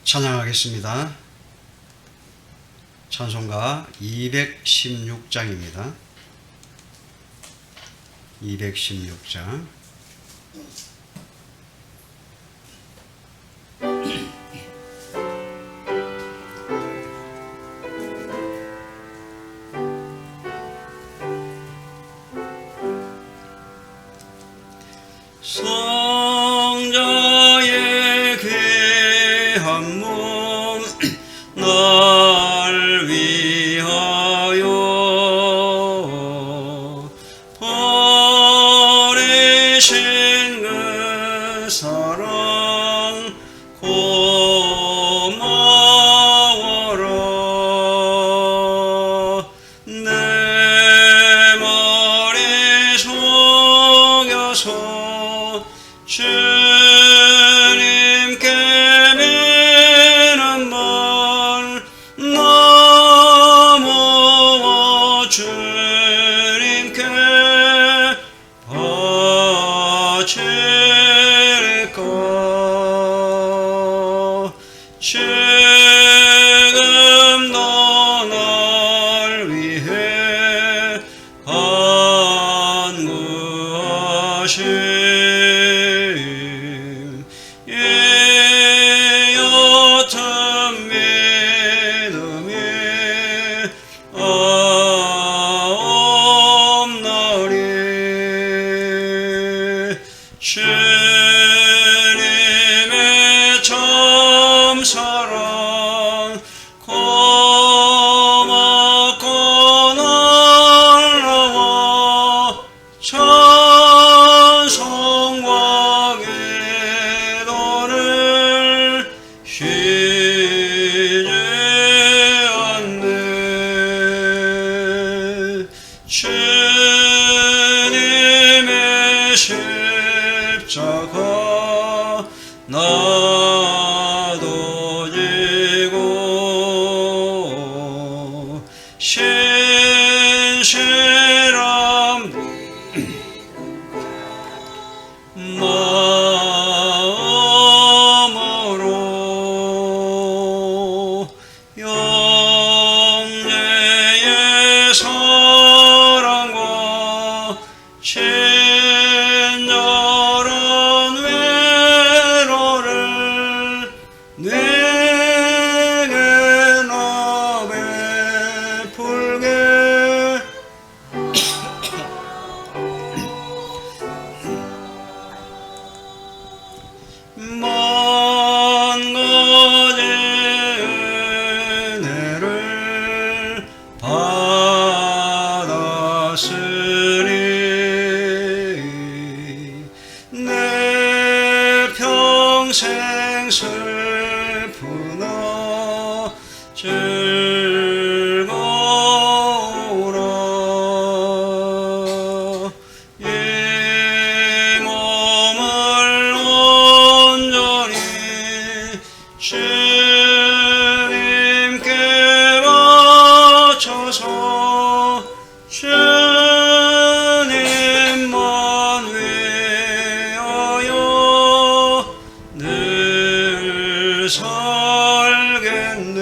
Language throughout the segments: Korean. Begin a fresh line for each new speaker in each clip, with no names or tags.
찬양하겠습니다. 찬송가 216장입니다. 216장.
성자의 귀한 몸 날 위하여 버리신 그 사랑 고마워라. 내 머리 속여서 주님께 비는 말 넘어와 주님께 바칠까. 지금 너 날 위해 간구하신 이 옅은 믿음이 없나니. 주님의 참 사랑 고맙고 놀라워 찬송과 기도를 쉬지 않네. 주님의 십자가 나도 지고 신실한 마음으로 영예의 사랑과 친절한 위로를 내게 나 베풀게. 먼 거지 은혜를 받았으니 내 평생 슬프나 즐거우라. 이 몸을 온전히 주님께 바쳐서 주님만 위하여 늘 살겠네.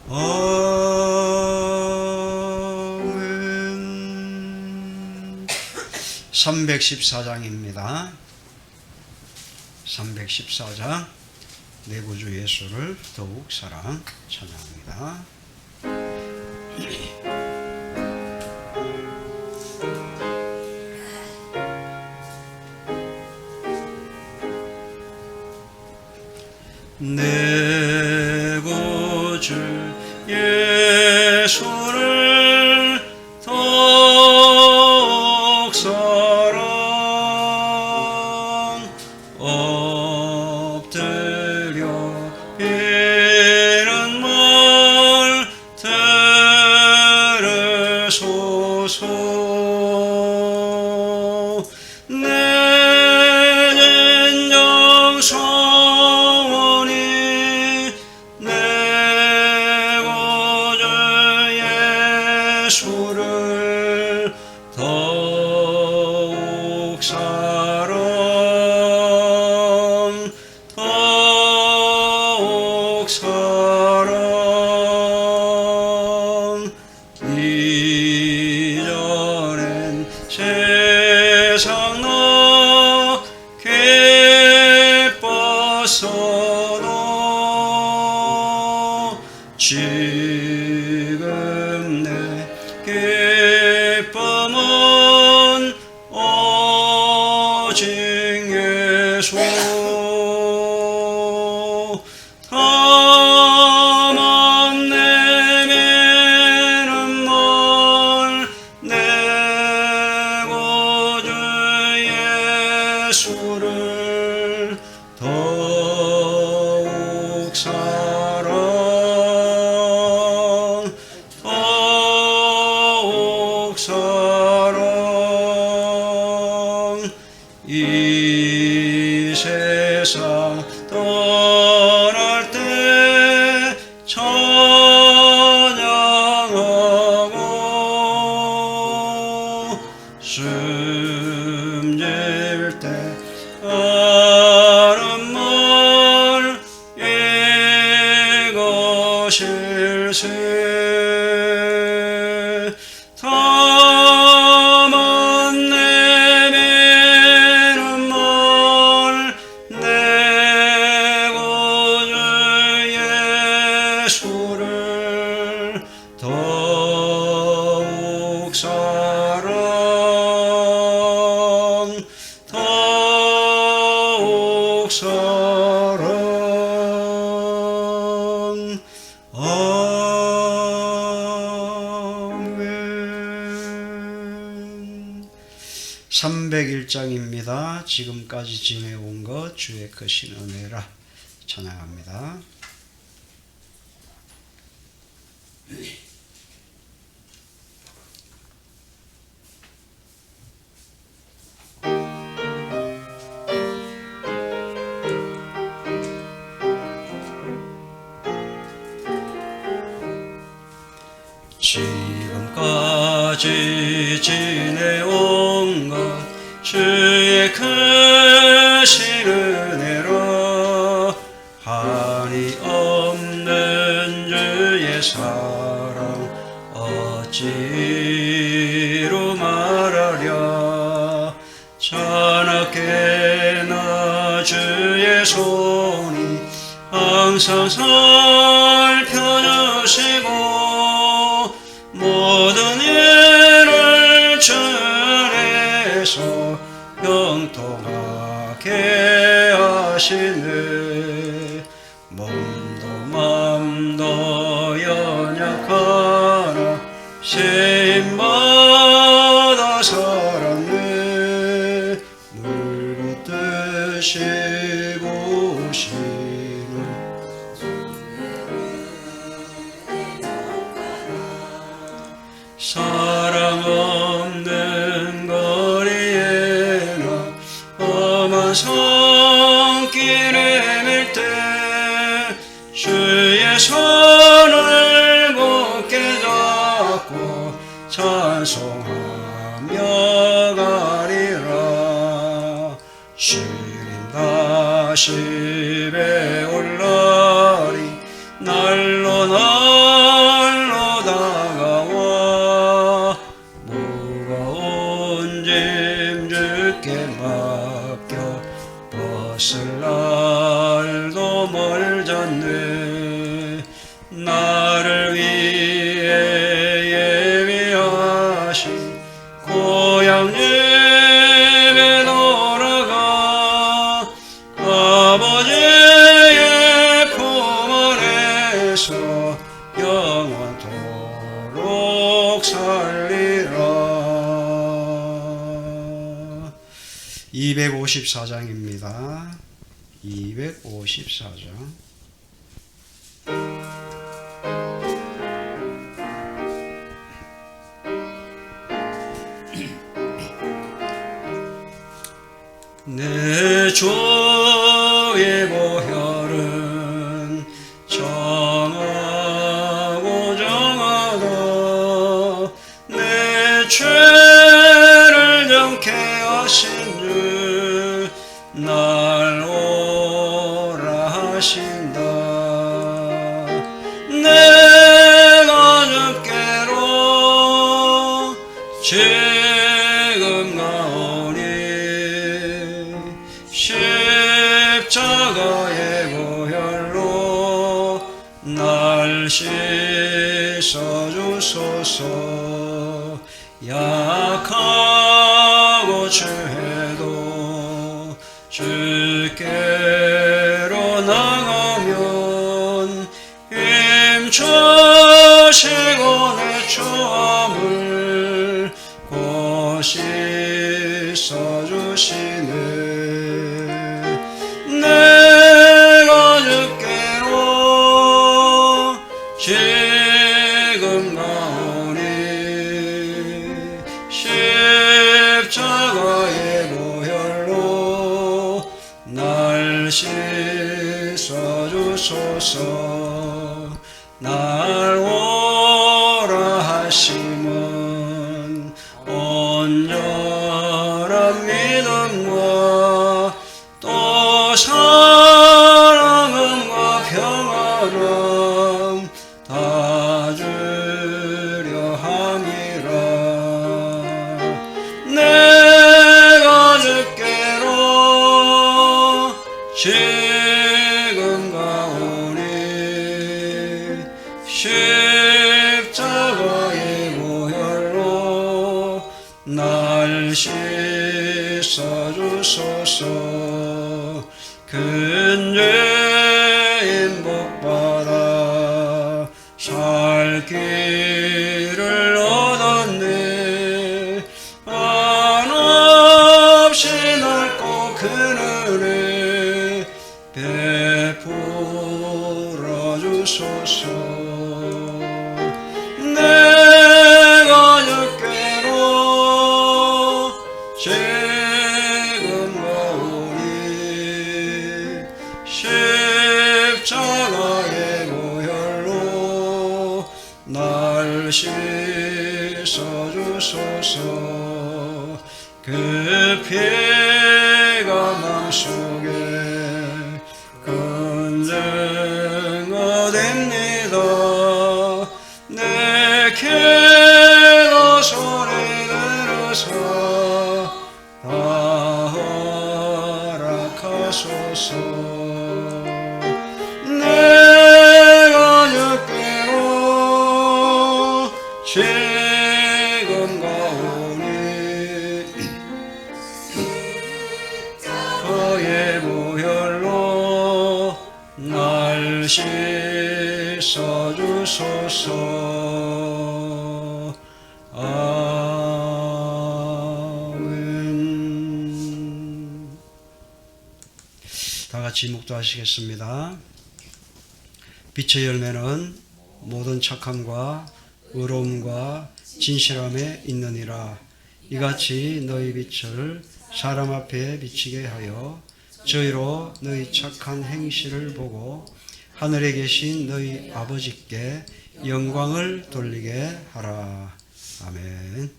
아멘.
314장입니다. 314장. 내 구주 예수를 더욱 사랑. 찬양합니다.
내 구주 예수를 더욱 사랑. 엎드려 이런 말 들으소서. 내 진정 소원이 내 구주 예수를 더욱 사랑. 예수 다만 내면은 널 내 구주 예수를 더욱 사랑 이 세상 떠날 때 찬양하고 숨질 때 하는 말 이것일세 다만 내면은 말 내 구주 예수를 더욱 사랑 더욱 사랑 아멘.
301장입니다. 지금까지 지내온 것 주의 크신 은혜라 찬양합니다.
지금까지 지내온 것 주의 크신 은혜로 한이 없는 주의 사랑 어찌로 말하랴 자나깨나 주의 손이 항상 살펴주시고 모든 일을 전해서 형통하게 하시네 몸도 맘도 연약하나 세임마다 살았네 물붓듯이 부시는 사랑 없는 거리에나 험한 손길에 밀 때 주의 손을 굳게 잡고 찬송하며 가리라 시린 다시 배울 날이 날로 날로 다가와 무거운 짐 주께 맡겨 벗을 날도 멀잖네 나를 위해 예비하신 고향 집에 돌아가 아버지의 품 안에서 영원토록 살리라.
254장입니다. 254장.
내 주의 보혈은 정하고 정하다 내 죄를 정케 하신 주 날 오라 하신다 내가 주께로 지금 나오니 십자가의 보혈로 날 씻어주소서 약하고 죄도 주께로 나가면 힘주시고 내 처함을 곧 씻어주시네. 내가 주께로 지금 가오니 십자가의 보혈로 날 씻어주소서. 날 오라 하심은 온전한 믿음과 또 사랑과 평안함 다 주려 함이라. 내가 주께로 지금 가오니 십자가의 보혈로 날 씻어주소서. 큰 죄인 복받아 살 길을 얻었네. 한없이 넓고 큰 은혜 베풀어 주소서. 내가 주께로 지금 가오니 십자가의 보혈로 날 씻어주소서. 그 피가 맘속에 건쟁가 됩니다. 내 기도 소리 들으사 다 허락하소서. 내가 주께로 지금 가오니 그의 보혈로 날 씻어주소서. 아멘.
다 같이 묵도하시겠습니다. 빛의 열매는 모든 착함과 의로움과 진실함에 있느니라. 이같이 너희 빛을 사람 앞에 비치게 하여 저희로 너희 착한 행실을 보고 하늘에 계신 너희 아버지께 영광을 돌리게 하라. 아멘.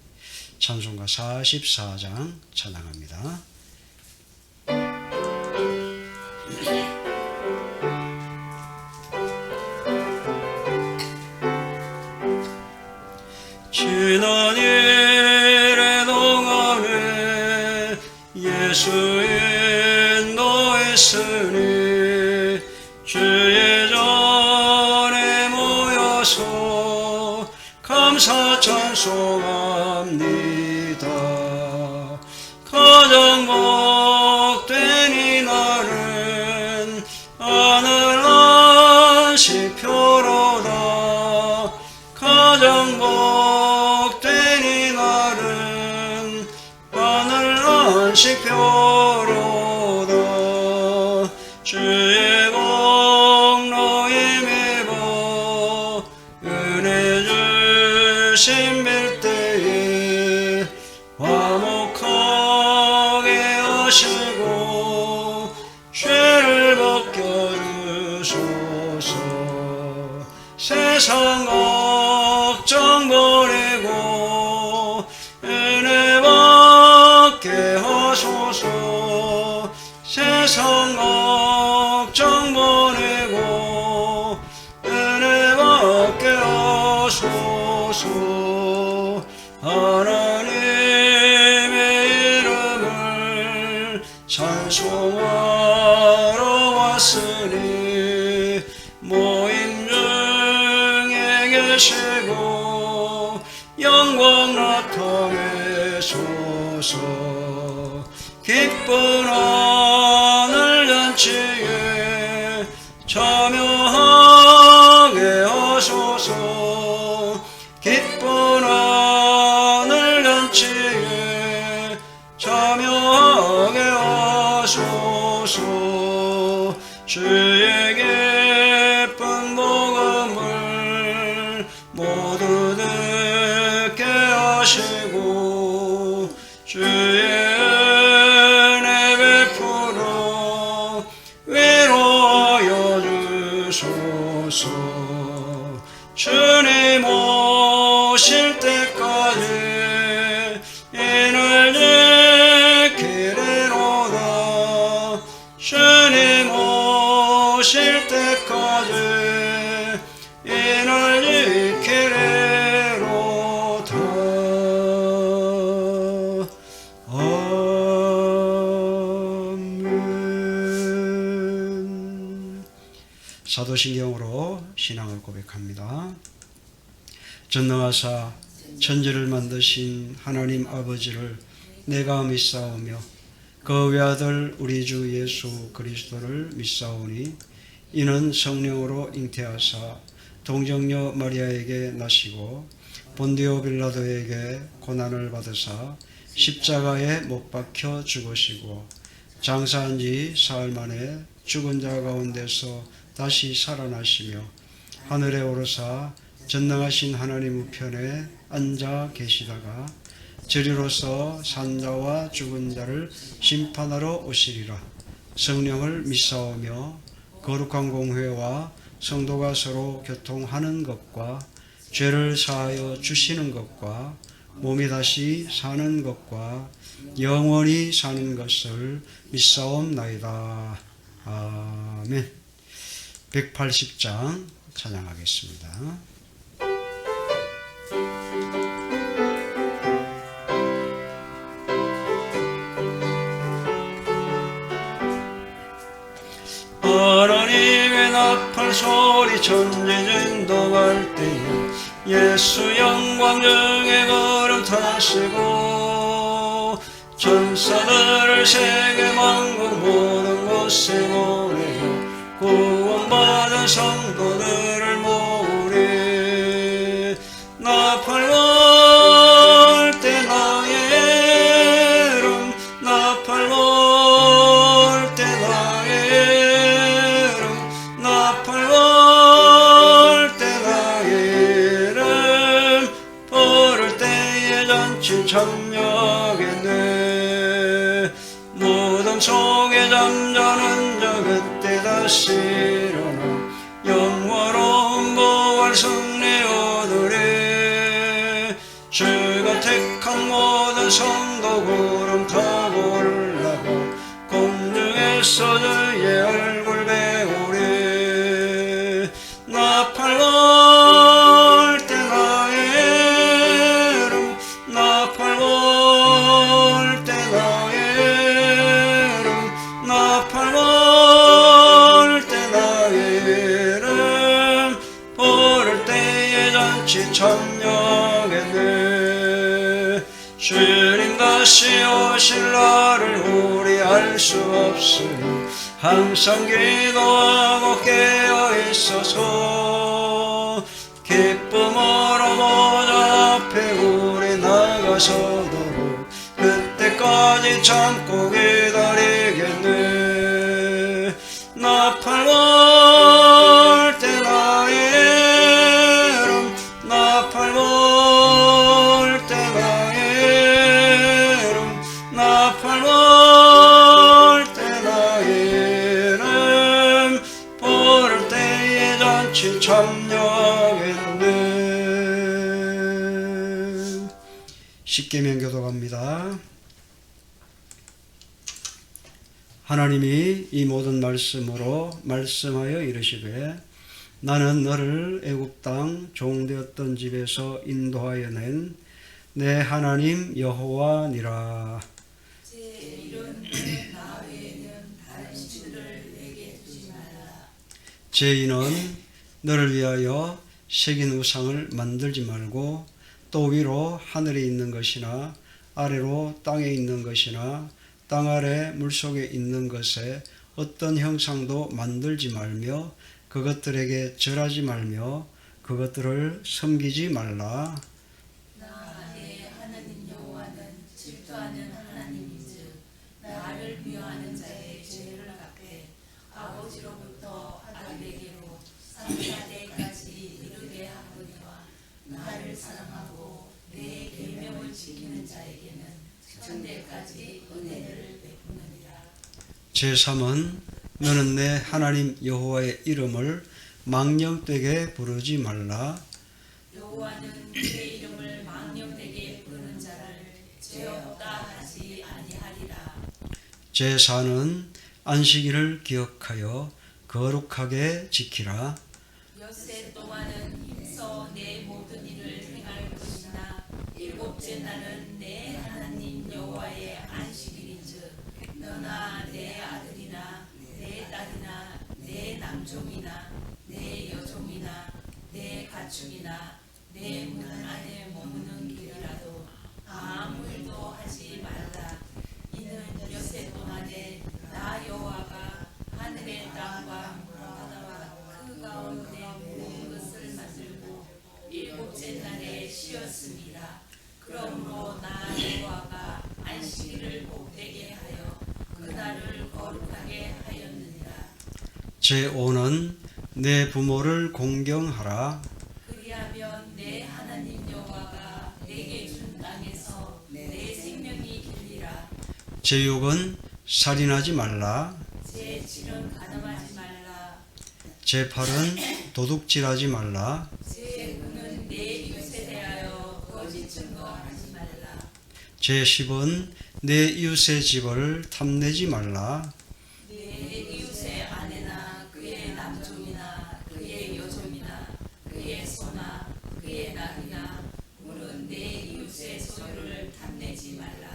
찬송가 44장 찬양합니다.
지난 일의 동안에 예수 인도했으니 주의 전에 모여서 감사 찬송합니다. 가장 복된 이날은 하늘 안식표로다. 가장 복된 이날은 하늘 안식표로다. 주의 복로 힘입어 은혜 주신 빌때에 화목하게 하시고 죄를 벗겨주소서. 세상 걱정 버리고 은혜 받게 하소서. 세상 걱정 버리고 은혜 받게 하소서. 하나님의 이름을 찬송하러 왔으니 모임 중에 계시고 영광 나타내소서. 기쁜 주소서. 주의 기쁜 복음을 모두 듣게 하시고 주의 은혜 베풀어 위로하여 주소서. 주님 오실 때까지 인을 지키리로다. 주님 오실 때까지 인을 지키리로다. 아멘.
사도신경으로 신앙을 고백합니다. 전능하사 천지를 만드신 하나님 아버지를 내가 믿사오며 그 외아들 우리 주 예수 그리스도를 믿사오니 이는 성령으로 잉태하사 동정녀 마리아에게 나시고 본디오 빌라도에게 고난을 받으사 십자가에 못 박혀 죽으시고 장사한 지 사흘 만에 죽은 자 가운데서 다시 살아나시며 하늘에 오르사 전능하신 하나님 우편에 앉아 계시다가 저리로서 산자와 죽은 자를 심판하러 오시리라. 성령을 믿사오며 거룩한 공회와 성도가 서로 교통하는 것과 죄를 사하여 주시는 것과 몸이 다시 사는 것과 영원히 사는 것을 믿사옵나이다. 아멘. 180장 찬양하겠습니다.
하나님의 나팔 소리 천지진동할 때에 예수 영광 중에 걸음 타시고 천사들을 세계 만국 모든 곳에 보내어 구원받은 성도들을 모으리. 나팔 불 때 나의 이름 나팔 불 때 나의 이름 나팔 불 때 나의 이름 부를 때에 잔치 참여하겠네. 무덤 속에 잠자는 자 그때 다시 일어나 영원한 부활 승리 얻으리. 주가 택한 모든 성도 구름 타고 올라가 공중에서 주의 얼굴 배우리. 나팔 불 때 나의 이름 나팔 불 때 나의 이름 나팔 불 때 나의 이름 부를 때에 잔치 참여하겠네. 주님 다시 오실 날을 우리 알 수 없으니 항상 기도하고 깨어 있어서 기쁨으로 모자 앞에 우리 나가서도록 그때까지 참고 기다리겠네. 나팔 불 때 나의 이름 나팔 불 때 나의 이름 나팔 불 때 나의 이름 부를 때에 잔치 참여하겠네.
십계명 교독합니다. 하나님이 이 모든 말씀으로 말씀하여 이르시되 나는 너를 애굽 땅 종되었던 집에서 인도하여 낸 내 하나님 여호와니라.
제 이름 나 외에는 다른 신들을 내게 두지 말라.
죄인은 너를 위하여 새긴 우상을 만들지 말고 또 위로 하늘에 있는 것이나 아래로 땅에 있는 것이나 땅 아래 물속에 있는 것에 어떤 형상도 만들지 말며 그것들에게 절하지 말며 그것들을 섬기지 말라.
내 하나님 여호와는 질투하는 하나님인즉 나를 미워하는 자의 죄를 갚으리라. 아버지로부터 아들에게로 3, 4대까지 이르게 하거니와 나를 사랑하고 내 계명을 지키는 자에게는 천대까지 은혜를 베푸느니라.
제3은 너는 내 하나님 여호와의 이름을 망령되게 부르지 말라.
여호와는 그의 이름을 망령되게 부르는 자를 죄 없다 하지 아니하리라.
제4는 안식일을 기억하여 거룩하게 지키라.
엿새 동안은 힘써 내 모든 일을 행할 것이나 일곱째 날은 내 하나님 여호와의 안식일인즉 너나 내 아들이나 내 딸이나 내 남종이나 내 여종이나 내 가축이나 내 문 안에 머무는 길이라도 아무 일도 하지 말라. 이는 엿새 동안에 나 여호와가 하늘의 땅과 바다와 그 가운데 모든 것을 만들고 일곱째 날에 쉬었습니다. 그러므로 나 여호와가 안식일을 복되게 하여 그날을 거룩하게 하였느니라.
제5는 내 부모를 공경하라.
그리하면 내 하나님 여호와가 내게 준 땅에서 내 생명이 길리라.
제6은 살인하지 말라.
제7은 가늠하지 말라.
제8은 도둑질하지 말라.
제9는 내 이웃에 대하여 거짓 증거하지 말라.
제10은 내 이웃의 집을 탐내지 말라.
내 이웃의 아내나 그의 남종이나 그의 여종이나 그의 소나 그의 낙이나 물은 내 이웃의 소유를 탐내지 말라.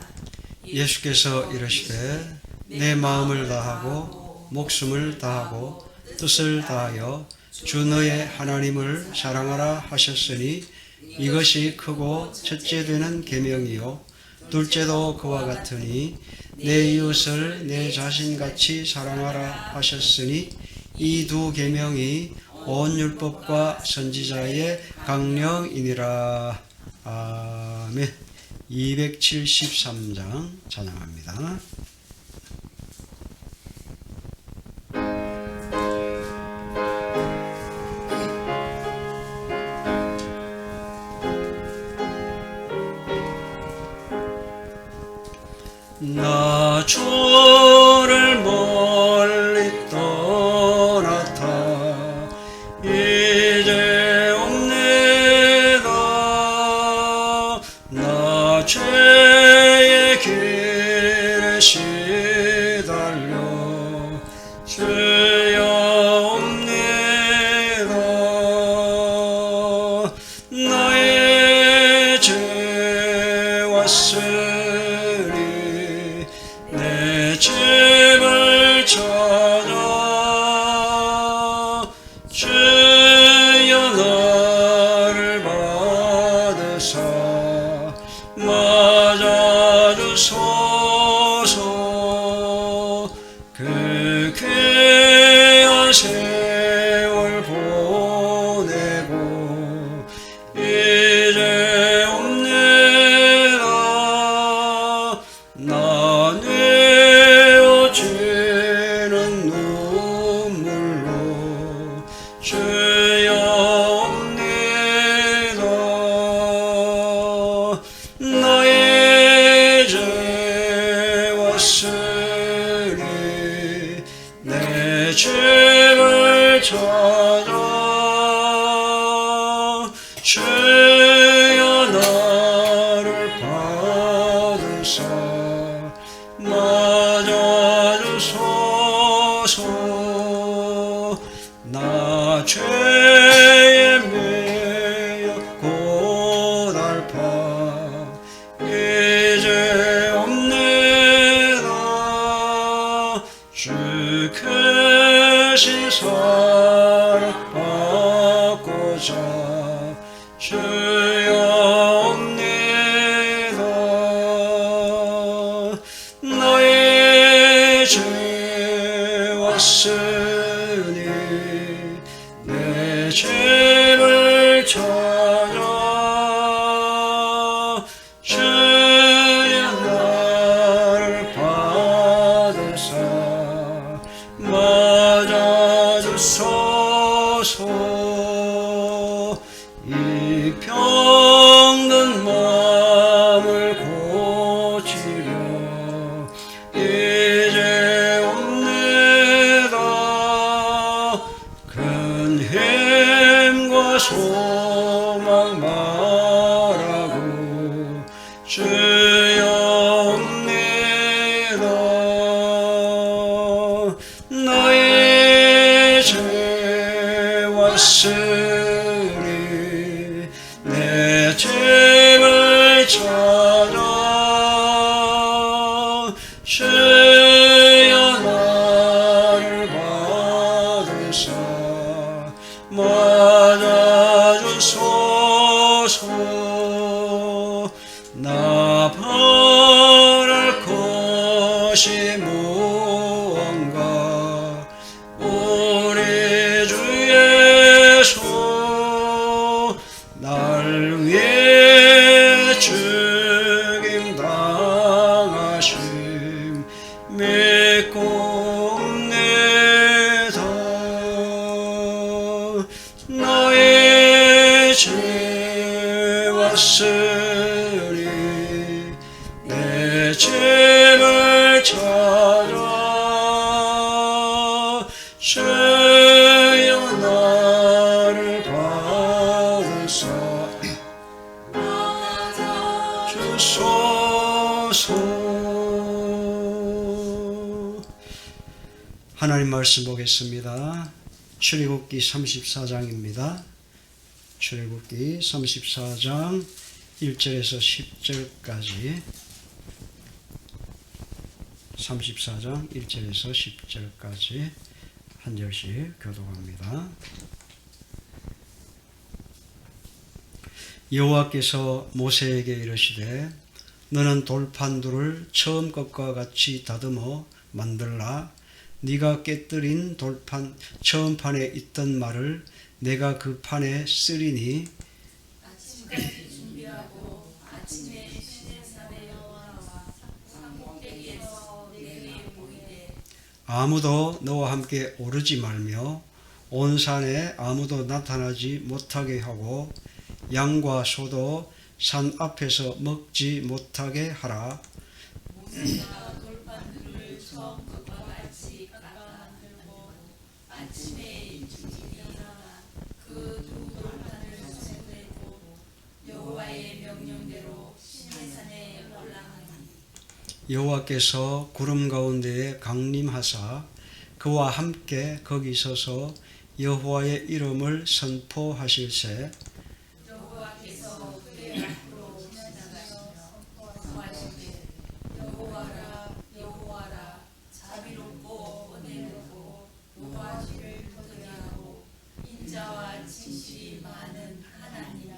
예수께서 이르시되 내 마음을 다하고 목숨을 다하고 뜻을 다하여 주 너의 하나님을 사랑하라 하셨으니 이것이 크고 첫째 되는 계명이요 둘째도 그와 같으니 내 이웃을 내 자신같이 사랑하라 하셨으니 이 두 계명이 온 율법과 선지자의 강령이니라. 아멘. 273장 찬양합니다. 나 주를 멀리 떠났다 이제 없네다. 나 죄의 길에 시달려 죄야 없네다. 나의 죄와 쓰리 내 집을 찾아 주여 나를 받으사 맞아주소서. 그 귀한 세월 보내고 이제 없네라. 나 뉘어지는 눈물로 주여 없니다. 나의 죄와 쓰리 내 집을 찾아 주여 나를 받으사 맞아주소서. 나 죄에 매여 고달파 이제 없네라. 주 크신 사랑 받고자 주여 없네라. 너의 죄와 쓰니 내 죄를 찾아 주여 나를 받으사 구원가 우리 주 예수 날 위해 죽임 당하심 믿고 옵니다. 나의 죄 왔으니 내 죄를 찾아 주여 나를 받으사 주소서. 하나님 말씀 보겠습니다. 출애굽기 34장입니다. 출애굽기 34장 1절에서 10절까지 34장 1절에서 10절까지 한 절씩 교독합니다. 여호와께서 모세에게 이르시되 너는 돌판두를 처음 것과 같이 다듬어 만들라. 네가 깨뜨린 돌판 처음 판에 있던 말을 내가 그 판에 쓰리니
아침까지 준비하고 아침에 시내산에 여호와와 산꼭대기에서 내게 보이되
아무도 너와 함께 오르지 말며 온 산에 아무도 나타나지 못하게 하고 양과 소도 산 앞에서 먹지 못하게 하라.
모세가 돌판들을 처음 것과 같이 깎아 만들고 아침에 일찍 일어나 그 두 돌판을 손에고 여호와의 명령대로 시내산에 올라가니
여호와께서 구름 가운데에 강림하사 그와 함께 거기 서서 여호와의 이름을 선포하실세.
여호와께서 그의 앞으로 지나가시며 선포하시되 여호와라 여호와라 자비롭고 은혜롭고 노하시를 거두게 하고 인자와 진실이 많은 하나님이다.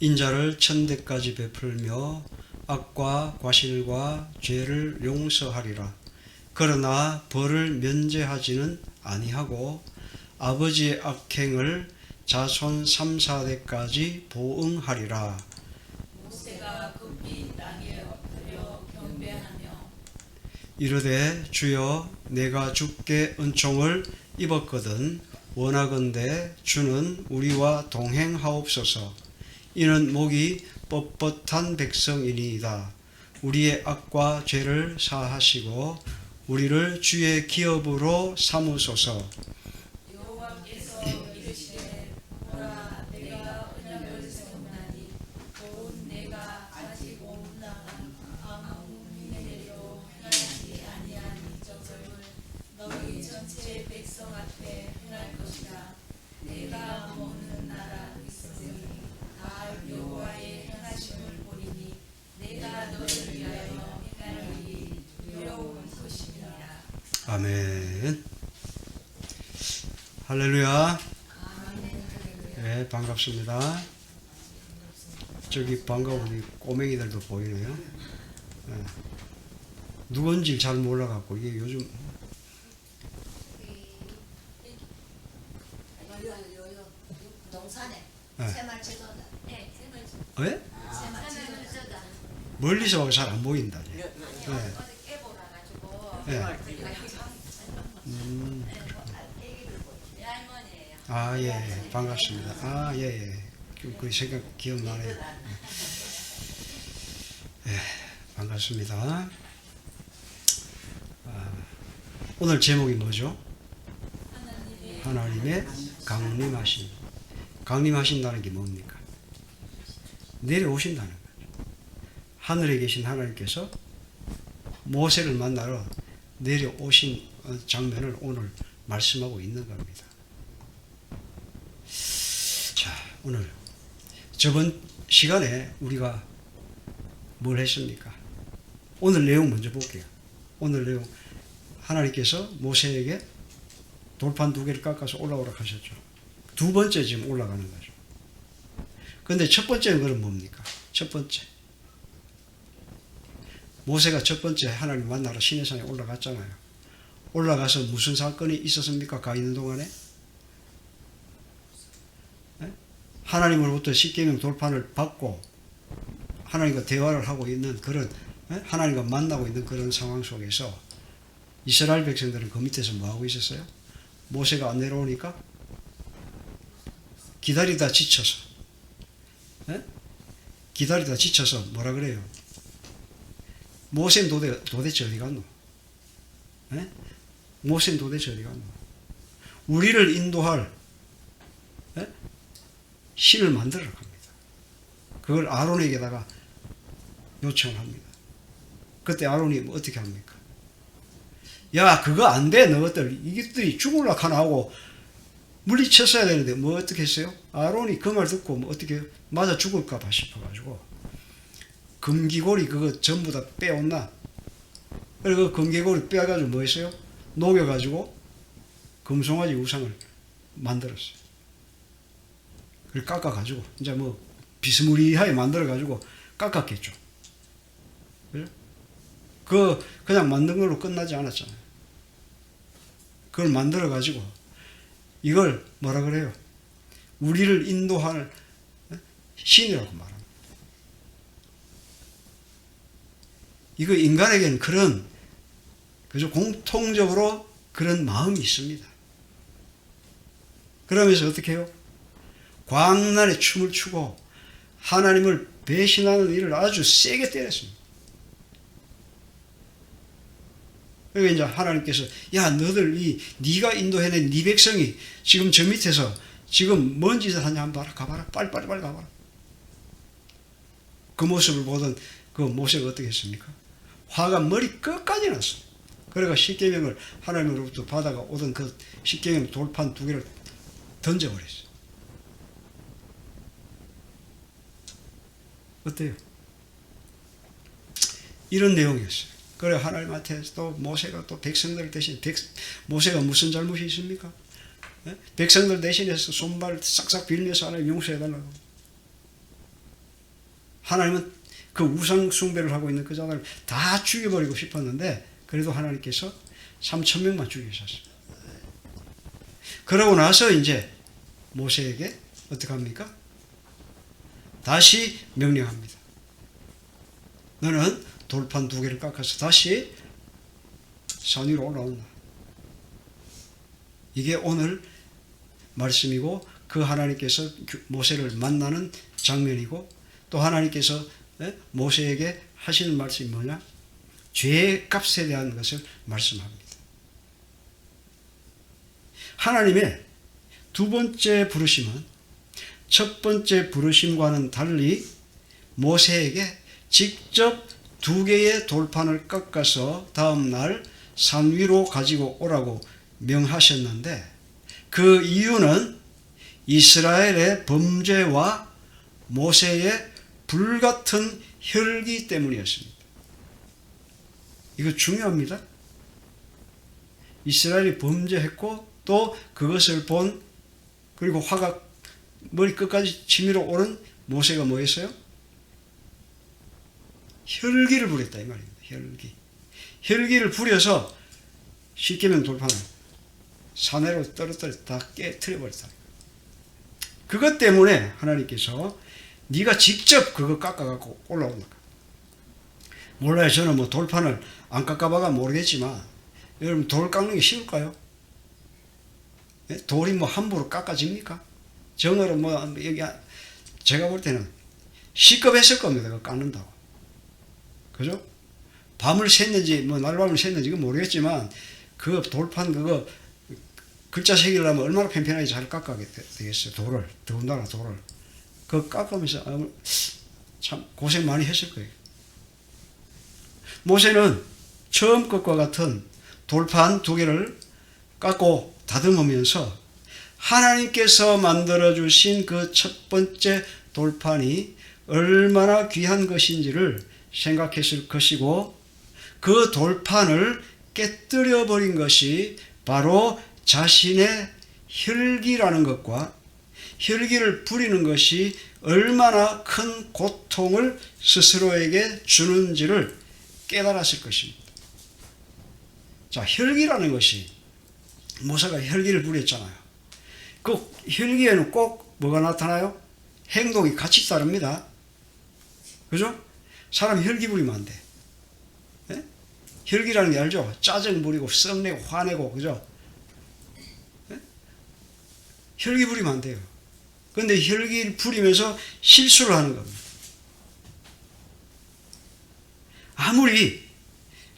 인자를 천대까지 베풀며 악과 과실과 죄를 용서하리라. 그러나 벌을 면제하지는 아니하고 아버지의 악행을 자손 3, 4대까지 보응하리라.
모세가 급히 땅에 엎드려 경배하며
이르되 주여 내가 주께 은총을 입었거든 원하건대 주는 우리와 동행하옵소서. 이는 목이 뻣뻣한 백성이니이다. 우리의 악과 죄를 사하시고 우리를 주의 기업으로 삼으소서.
여호와께서 이르시되 보라 내가 언약을 세우나니 곧 내가 아직 없나가 아무 민혜로 행하지 아니한 이적을 너희 전체 백성 앞에 행할 것이다. 내가 모는 나라 있으니 다 여호와의 행하심을 보리니 내가 너를 위하여 행할 일이 두려운 것이니라.
아멘. 할렐루야. 네, 반갑습니다. 저기 반가운 꼬맹이들도 보이네요. 네. 누군지 잘 몰라갖고 이게 요즘
농산에
네.
새말 치도다.
네, 생을
왜?
새말 치도다.
멀리서 와서 잘 안 보인다. 네.
어제 깨보라 가지고
네.
애기를 보지.
내 할머니예요.
아, 예, 반갑습니다. 아, 예, 예. 그 생각 기억나네요. 예, 반갑습니다. 아, 오늘 제목이 뭐죠? 하나님의 강림하심. 강림하신다는 게 뭡니까? 내려오신다는 거죠. 하늘에 계신 하나님께서 모세를 만나러 내려오신 장면을 오늘 말씀하고 있는 겁니다. 자, 오늘 저번 시간에 우리가 뭘 했습니까? 오늘 내용 먼저 볼게요. 오늘 내용 하나님께서 모세에게 돌판 2개를 깎아서 올라오라 하셨죠. 두 번째 지금 올라가는 거죠. 근데 첫 번째는 그럼 뭡니까? 첫 번째 모세가 첫 번째 하나님 만나러 시내산에 올라갔잖아요. 올라가서 무슨 사건이 있었습니까? 가 있는 동안에 하나님으로부터 십계명 돌판을 받고 하나님과 대화를 하고 있는 그런, 하나님과 만나고 있는 그런 상황 속에서 이스라엘 백성들은 그 밑에서 뭐하고 있었어요? 모세가 안 내려오니까 기다리다 지쳐서, 기다리다 지쳐서 뭐라 그래요? 모세는 도대체 어디 갔노? 모세는 도대체 어디 갔노? 우리를 인도할 신을 만들어 갑니다. 그걸 아론에게다가 요청을 합니다. 그때 아론이 뭐 어떻게 합니까? 야, 그거 안 돼, 너희들. 이것들이 죽을라 하나 하고 물리쳤어야 되는데 뭐 어떻게 했어요? 아론이 그 말 듣고 뭐 어떻게 맞아 죽을까봐 싶어가지고 금기고리 그거 전부 다 빼온나. 그리고 그 금기고리 빼가지고 뭐 했어요? 녹여가지고 금송아지 우상을 만들었어요. 그걸 깎아가지고 이제 뭐 비스무리하게 만들어가지고 깎았겠죠. 그죠? 그냥 만든 걸로 끝나지 않았잖아요. 그걸 만들어가지고 이걸 뭐라 그래요? 우리를 인도할 신이라고 말합니다. 이거 인간에게는 그런, 그죠? 공통적으로 그런 마음이 있습니다. 그러면서 어떻게 해요? 광란에 춤을 추고 하나님을 배신하는 일을 아주 세게 때렸습니다. 그러니까 이제 하나님께서 야, 너들 네가 인도해낸 네 백성이 지금 저 밑에서 지금 뭔 짓을 하냐 한번 봐라. 가봐라. 빨리 가봐라. 그 모습을 보던 그 모세가 어떻게 했습니까? 화가 머리 끝까지 났어. 그래가 십계명을 하나님으로부터 받아가 오던 그 십계명 돌판 2개를 던져버렸어. 어때요? 이런 내용이었어요. 그래 하나님한테 또 모세가 또 백성들 대신 모세가 무슨 잘못이 있습니까? 백성들 대신해서 손발 싹싹 빌면서 하나님 용서해달라고. 하나님은 그 우상 숭배를 하고 있는 그 자들을 다 죽여버리고 싶었는데 그래도 하나님께서 3,000명만 죽이셨습니다. 그러고 나서 이제 모세에게 어떻게 합니까? 다시 명령합니다. 너는 돌판 2개를 깎아서 다시 산 위로 올라온다. 이게 오늘 말씀이고 그 하나님께서 모세를 만나는 장면이고 또 하나님께서 모세에게 하시는 말씀이 뭐냐? 죄의 값에 대한 것을 말씀합니다. 하나님의 두 번째 부르심은 첫 번째 부르심과는 달리 모세에게 직접 2개의 돌판을 깎아서 다음날 산 위로 가지고 오라고 명하셨는데 그 이유는 이스라엘의 범죄와 모세의 불같은 혈기 때문이었습니다. 이거 중요합니다. 이스라엘이 범죄했고 또 그것을 본 그리고 화가 머리 끝까지 치밀어 오른 모세가 뭐 했어요? 혈기를 부렸다 이 말입니다. 혈기를 부려서 십계명 돌판을 산해로 떨어뜨려 다 깨트려 버렸다. 그것 때문에 하나님께서 네가 직접 그거 깎아갖고 올라온다. 몰라요. 저는 뭐 돌판을 안 깎아봐가 모르겠지만 여러분 돌 깎는 게 쉬울까요? 돌이 뭐 함부로 깎아집니까? 정어로 뭐 여기 제가 볼 때는 시급했을 겁니다. 그거 깎는다고. 그죠? 밤을 샜는지 뭐 날밤을 샜는지 이건 모르겠지만 그 돌판 그거 글자 새기려면 얼마나 편편하게 잘 깎아야 되겠어요. 돌을 더군다나 돌을 그거 깎으면서 참 고생 많이 했을 거예요. 모세는 처음 것과 같은 돌판 2개를 깎고 다듬으면서 하나님께서 만들어주신 그 첫 번째 돌판이 얼마나 귀한 것인지를 생각했을 것이고 그 돌판을 깨뜨려 버린 것이 바로 자신의 혈기라는 것과 혈기를 부리는 것이 얼마나 큰 고통을 스스로에게 주는지를 깨달았을 것입니다. 자, 혈기라는 것이 모세가 혈기를 부렸잖아요. 그 혈기에는 꼭 뭐가 나타나요? 행동이 같이 따릅니다. 그죠? 사람이 혈기 부리면 안 돼. 예? 혈기라는 게 알죠? 짜증 부리고 썩내고 화내고 그죠? 예? 혈기 부리면 안 돼요. 그런데 혈기를 부리면서 실수를 하는 겁니다. 아무리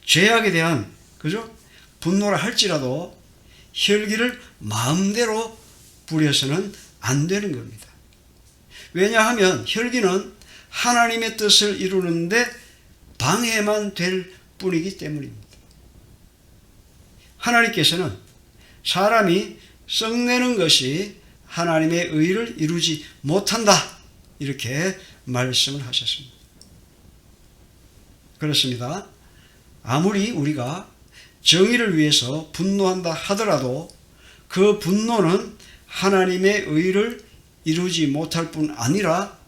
죄악에 대한 그죠? 분노라 할지라도 혈기를 마음대로 부려서는 안 되는 겁니다. 왜냐하면 혈기는 하나님의 뜻을 이루는데 방해만 될 뿐이기 때문입니다. 하나님께서는 사람이 썩내는 것이 하나님의 의를 이루지 못한다 이렇게 말씀을 하셨습니다. 그렇습니다. 아무리 우리가 정의를 위해서 분노한다 하더라도 그 분노는 하나님의 의를 이루지 못할 뿐 아니라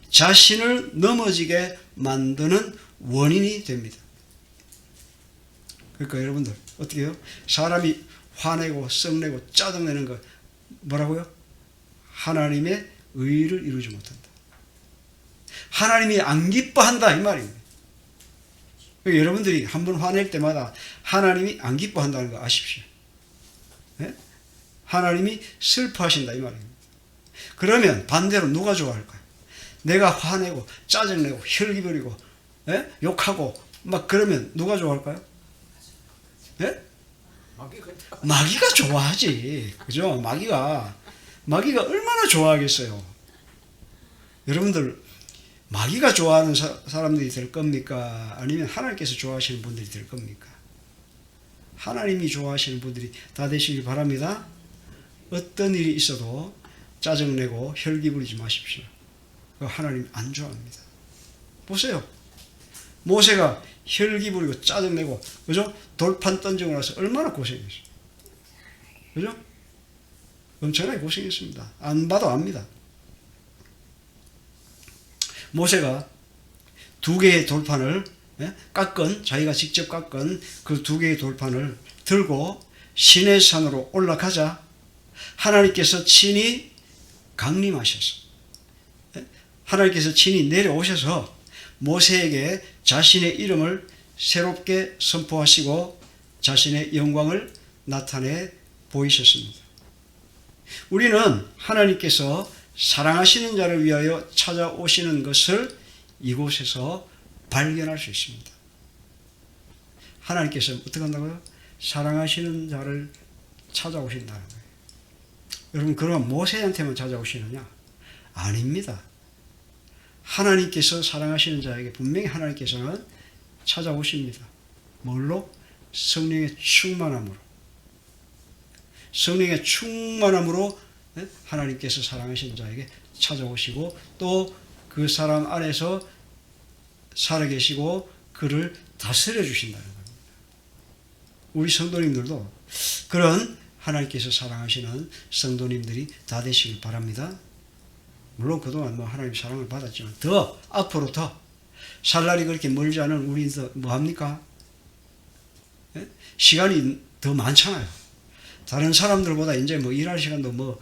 자신을 넘어지게 만드는 원인이 됩니다. 그러니까 여러분들 어떻게 해요? 사람이 화내고 썩내고 짜증내는 거 뭐라고요? 하나님의 의를 이루지 못한다. 하나님이 안 기뻐한다 이 말입니다. 그러니까 여러분들이 한번 화낼 때마다 하나님이 안 기뻐한다는 거 아십시오. 네? 하나님이 슬퍼하신다 이 말입니다. 그러면 반대로 누가 좋아할까요? 내가 화내고 짜증내고 혈기 부리고 욕하고 막 그러면 누가 좋아할까요? 예? 마귀가 좋아하지. 그죠? 마귀가 얼마나 좋아하겠어요. 여러분들 마귀가 좋아하는 사람들이 될 겁니까? 아니면 하나님께서 좋아하시는 분들이 될 겁니까? 하나님이 좋아하시는 분들이 다 되시길 바랍니다. 어떤 일이 있어도 짜증내고 혈기 부리지 마십시오. 하나님 안 좋아합니다. 보세요. 모세가 혈기 부리고 짜증내고 그죠? 돌판 던지고 나서 얼마나 고생했어요. 그죠? 엄청나게 고생했습니다. 안 봐도 압니다. 모세가 2개의 돌판을 깎은 자기가 직접 깎은 그 2개의 돌판을 들고 시내산으로 올라가자 하나님께서 친히 강림하셔서 하나님께서 친히 내려오셔서 모세에게 자신의 이름을 새롭게 선포하시고 자신의 영광을 나타내 보이셨습니다. 우리는 하나님께서 사랑하시는 자를 위하여 찾아오시는 것을 이곳에서 발견할 수 있습니다. 하나님께서 어떻게 한다고요? 사랑하시는 자를 찾아오신다는 거예요. 여러분 그러면 모세한테만 찾아오시느냐? 아닙니다. 하나님께서 사랑하시는 자에게 분명히 하나님께서는 찾아오십니다. 뭘로? 성령의 충만함으로. 성령의 충만함으로 하나님께서 사랑하시는 자에게 찾아오시고 또 그 사람 안에서 살아계시고 그를 다스려 주신다는 겁니다. 우리 성도님들도 그런 하나님께서 사랑하시는 성도님들이 다 되시길 바랍니다. 물론 그동안 하나님 사랑을 받았지만 더 앞으로 더 살 날이 그렇게 멀지 않은 우리도 뭐합니까? 시간이 더 많잖아요. 다른 사람들보다 이제 일할 시간도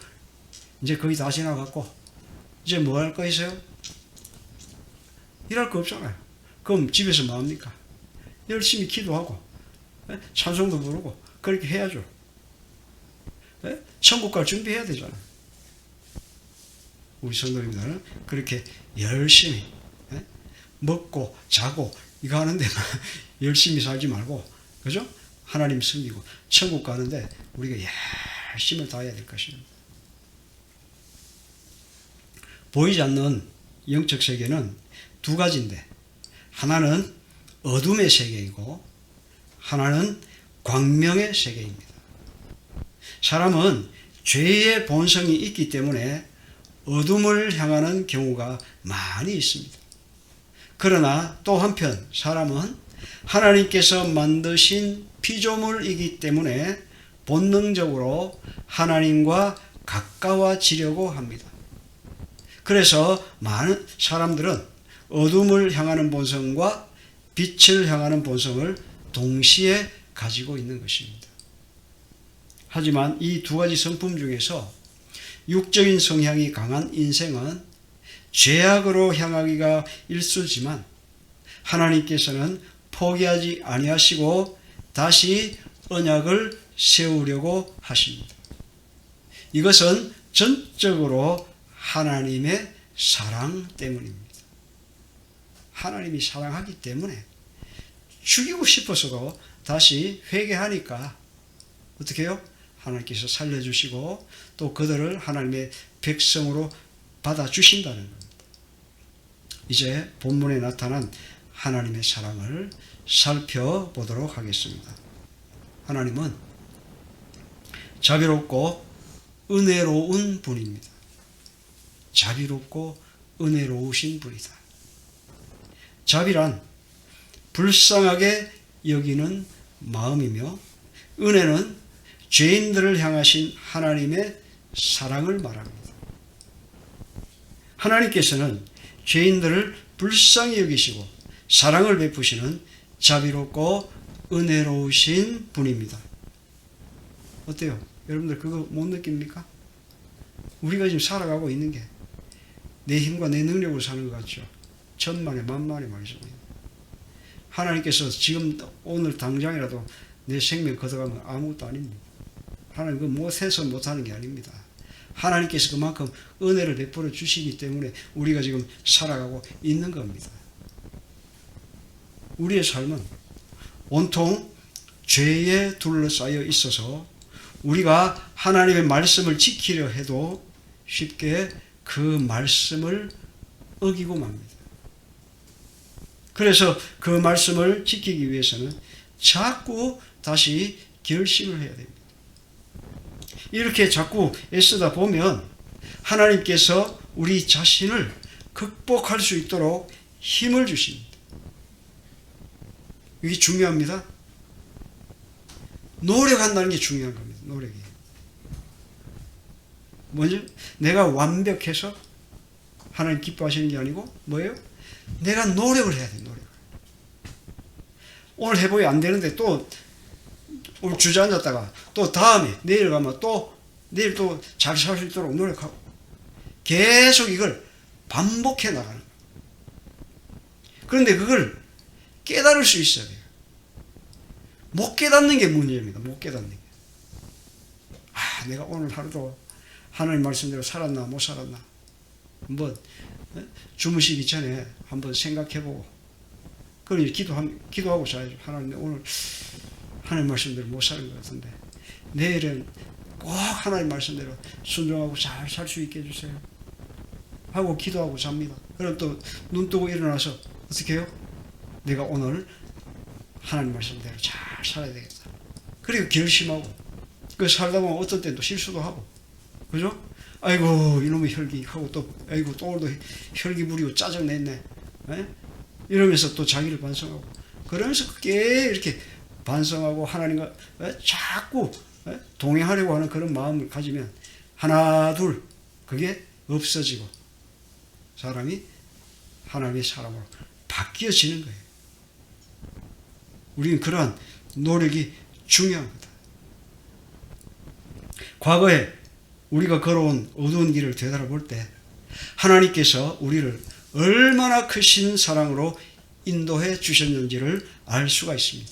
이제 거의 다 지나갔고 이제 뭐 할 거 있어요? 일할 거 없잖아요. 그럼 집에서 뭐 합니까? 열심히 기도하고 찬송도 부르고 그렇게 해야죠. 천국 갈 준비해야 되잖아요. 우리 성도님들은 그렇게 열심히 먹고 자고 이거 하는데 열심히 살지 말고 그죠? 하나님 섬기고 천국 가는데 우리가 열심히 다해야 될 것입니다. 보이지 않는 영적 세계는 2가지인데 하나는 어둠의 세계이고 하나는 광명의 세계입니다. 사람은 죄의 본성이 있기 때문에 어둠을 향하는 경우가 많이 있습니다. 그러나 또 한편 사람은 하나님께서 만드신 피조물이기 때문에 본능적으로 하나님과 가까워지려고 합니다. 그래서 많은 사람들은 어둠을 향하는 본성과 빛을 향하는 본성을 동시에 가지고 있는 것입니다. 하지만 이 두 가지 성품 중에서 육적인 성향이 강한 인생은 죄악으로 향하기가 일쑤지만 하나님께서는 포기하지 아니하시고 다시 언약을 세우려고 하십니다. 이것은 전적으로 하나님의 사랑 때문입니다. 하나님이 사랑하기 때문에 죽이고 싶어서도 다시 회개하니까 어떻게 해요? 하나님께서 살려주시고 또 그들을 하나님의 백성으로 받아주신다는 겁니다. 이제 본문에 나타난 하나님의 사랑을 살펴보도록 하겠습니다. 하나님은 자비롭고 은혜로운 분입니다. 자비롭고 은혜로우신 분이다. 자비란 불쌍하게 여기는 마음이며 은혜는 죄인들을 향하신 하나님의 사랑을 말합니다. 하나님께서는 죄인들을 불쌍히 여기시고 사랑을 베푸시는 자비롭고 은혜로우신 분입니다. 어때요? 여러분들 그거 못 느낍니까? 우리가 지금 살아가고 있는 게 내 힘과 내 능력으로 사는 것 같죠? 천만에 만만의 말씀이에요. 하나님께서 지금 오늘 당장이라도 내 생명 걷어가면 아무것도 아닙니다. 하나님 그 못해서 못하는 게 아닙니다. 하나님께서 그만큼 은혜를 베풀어 주시기 때문에 우리가 지금 살아가고 있는 겁니다. 우리의 삶은 온통 죄에 둘러싸여 있어서 우리가 하나님의 말씀을 지키려 해도 쉽게 그 말씀을 어기고 맙니다. 그래서 그 말씀을 지키기 위해서는 자꾸 다시 결심을 해야 됩니다. 이렇게 자꾸 애쓰다 보면 하나님께서 우리 자신을 극복할 수 있도록 힘을 주십니다. 이게 중요합니다. 노력한다는 게 중요한 겁니다. 노력이. 먼저 내가 완벽해서 하나님 기뻐하시는 게 아니고 뭐예요? 내가 노력을 해야 돼. 노력. 오늘 해보이 안 되는데 또 오늘 주저앉았다가 또 다음에 내일 가면 또 내일 또 잘 살 수 있도록 노력하고 계속 이걸 반복해 나가는 거예요. 그런데 그걸 깨달을 수 있어야 돼요. 못 깨닫는 게 문제입니다. 못 깨닫는 게. 내가 오늘 하루도 하나님 말씀대로 살았나 못 살았나 한번 주무시기 전에 한번 생각해보고 그럼 기도하고 자야죠. 하나님 오늘 하나님 말씀대로 못 사는 것 같은데 내일은 꼭 하나님 말씀대로 순종하고 잘 살 수 있게 해주세요 하고 기도하고 잡니다. 그럼 또 눈 뜨고 일어나서 어떻게 해요? 내가 오늘 하나님 말씀대로 잘 살아야 되겠다. 그리고 결심하고 그 살다 보면 어떤 때는 또 실수도 하고 그죠? 아이고 이놈의 혈기 하고 또 아이고 또 오늘도 혈기 부리고 짜증냈네 이러면서 또 자기를 반성하고 그러면서 꽤 이렇게 반성하고 하나님과 자꾸 동행하려고 하는 그런 마음을 가지면 하나 둘 그게 없어지고 사람이 하나님의 사람으로 바뀌어지는 거예요. 우리는 그러한 노력이 중요한 거다. 과거에 우리가 걸어온 어두운 길을 되돌아볼 때 하나님께서 우리를 얼마나 크신 사랑으로 인도해 주셨는지를 알 수가 있습니다.